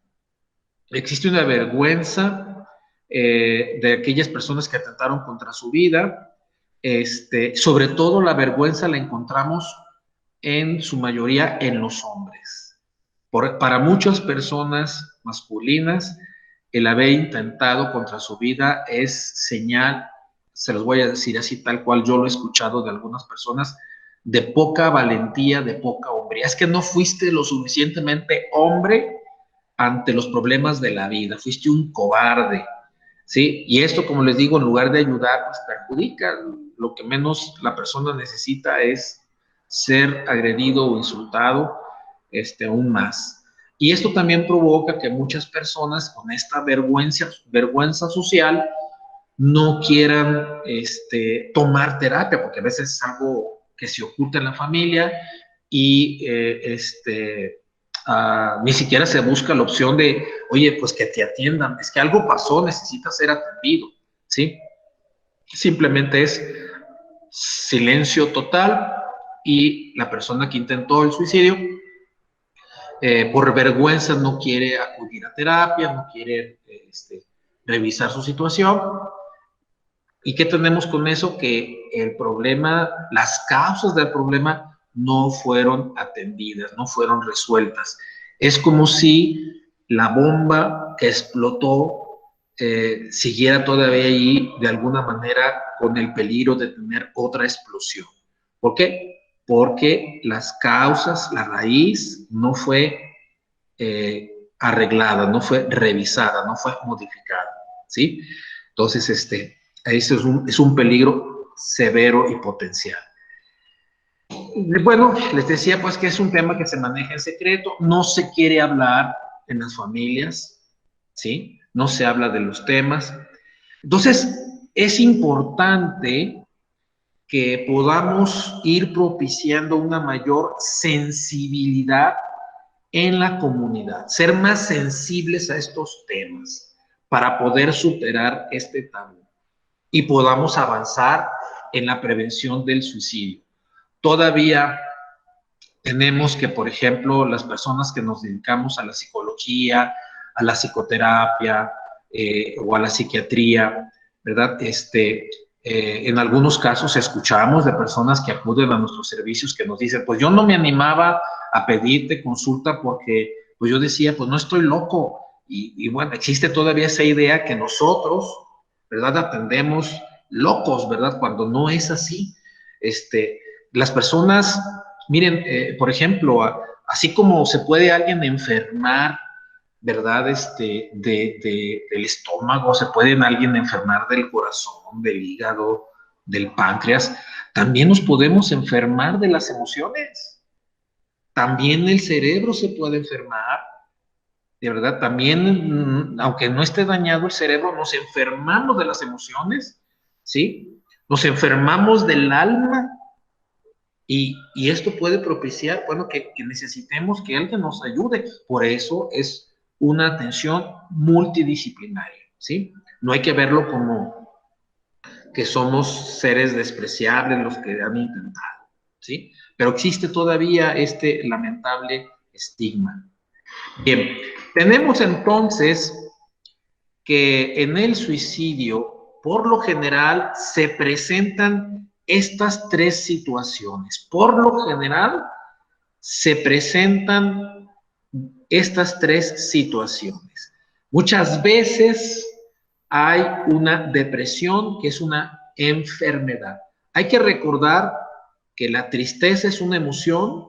de aquellas personas que atentaron contra su vida. Sobre todo la vergüenza la encontramos en su mayoría en los hombres. Para muchas personas masculinas, el haber intentado contra su vida es señal, se los voy a decir así tal cual yo lo he escuchado de algunas personas, de poca valentía, de poca hombría. Es que no fuiste lo suficientemente hombre ante los problemas de la vida, fuiste un cobarde, ¿sí? Y esto, como les digo, en lugar de ayudar, pues perjudica. Lo que menos la persona necesita es ser agredido o insultado, aún más. Y esto también provoca que muchas personas con esta vergüenza social no quieran tomar terapia, porque a veces es algo que se oculta en la familia y ni siquiera se busca la opción de, oye, pues que te atiendan, es que algo pasó, necesitas ser atendido, ¿sí? Simplemente es silencio total y la persona que intentó el suicidio, por vergüenza no quiere acudir a terapia, no quiere revisar su situación. ¿Y qué tenemos con eso? Que el problema, las causas del problema no fueron atendidas, no fueron resueltas. Es como si la bomba que explotó siguiera todavía ahí de alguna manera con el peligro de tener otra explosión. ¿Por qué? Porque las causas, la raíz no fue arreglada, no fue revisada, no fue modificada, ¿sí? Entonces, eso es un peligro severo y potencial. Bueno, les decía pues que es un tema que se maneja en secreto, no se quiere hablar en las familias, ¿sí? No se habla de los temas. Entonces, es importante que podamos ir propiciando una mayor sensibilidad en la comunidad, ser más sensibles a estos temas para poder superar este tabú y podamos avanzar en la prevención del suicidio. Todavía tenemos que, por ejemplo, las personas que nos dedicamos a la psicología, a la psicoterapia o a la psiquiatría, ¿verdad? En algunos casos escuchamos de personas que acuden a nuestros servicios que nos dicen, pues yo no me animaba a pedirte consulta porque pues yo decía, pues no estoy loco. Y bueno, existe todavía esa idea que nosotros, ¿verdad? Atendemos locos, ¿verdad? Cuando no es así. las personas, miren, por ejemplo, así como se puede alguien enfermar, ¿verdad? Del estómago, se puede alguien enfermar del corazón, del hígado, del páncreas, también nos podemos enfermar de las emociones. También el cerebro se puede enfermar, de verdad, también, aunque no esté dañado el cerebro, nos enfermamos de las emociones, ¿sí? Nos enfermamos del alma y esto puede propiciar, bueno, que necesitemos que alguien nos ayude. Por eso es una atención multidisciplinaria, ¿sí? No hay que verlo como que somos seres despreciables los que han intentado, ¿sí? Pero existe todavía este lamentable estigma. Bien, tenemos entonces que en el suicidio, por lo general, se presentan estas tres situaciones. Por lo general, se presentan estas tres situaciones. Muchas veces hay una depresión, que es una enfermedad. Hay que recordar que la tristeza es una emoción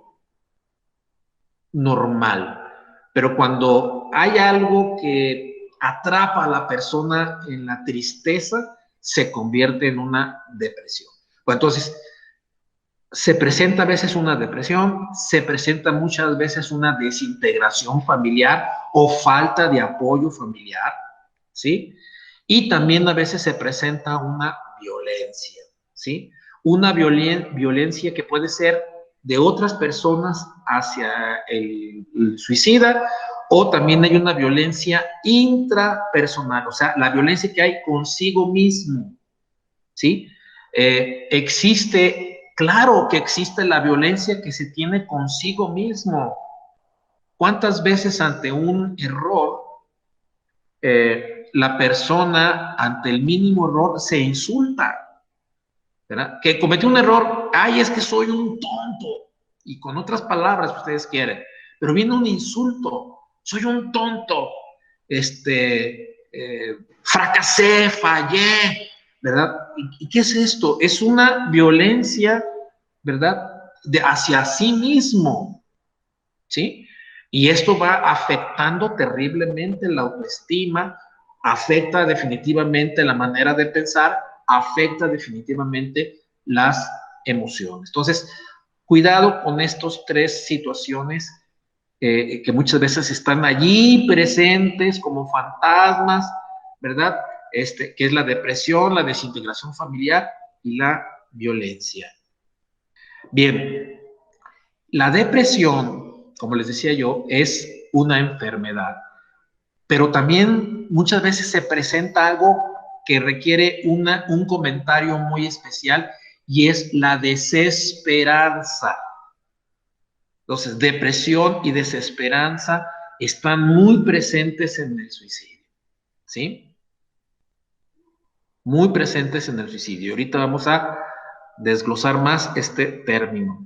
normal, pero cuando hay algo que atrapa a la persona en la tristeza, se convierte en una depresión. Pues entonces, se presenta a veces una depresión, se presenta muchas veces una desintegración familiar o falta de apoyo familiar, ¿sí? Y también a veces se presenta una violencia, ¿sí? Una violencia que puede ser de otras personas hacia el suicida, o también hay una violencia intrapersonal, o sea, la violencia que hay consigo mismo, ¿sí? Claro que existe la violencia que se tiene consigo mismo. ¿Cuántas veces ante un error, la persona ante el mínimo error se insulta? ¿Verdad? Que cometió un error, ay, es que soy un tonto, y con otras palabras ustedes quieren, pero viene un insulto, soy un tonto, fracasé, fallé, ¿verdad? ¿Y qué es esto? Es una violencia, ¿verdad? Hacia sí mismo, ¿sí? Y esto va afectando terriblemente la autoestima, afecta definitivamente la manera de pensar, afecta definitivamente las emociones. Entonces, cuidado con estas tres situaciones que muchas veces están allí presentes como fantasmas, ¿verdad? Que es la depresión, la desintegración familiar y la violencia. Bien, la depresión, como les decía yo, es una enfermedad, pero también muchas veces se presenta algo que requiere un comentario muy especial, y es la desesperanza. Entonces, depresión y desesperanza están muy presentes en el suicidio, ¿sí? Muy presentes en el suicidio. Ahorita vamos a desglosar más este término.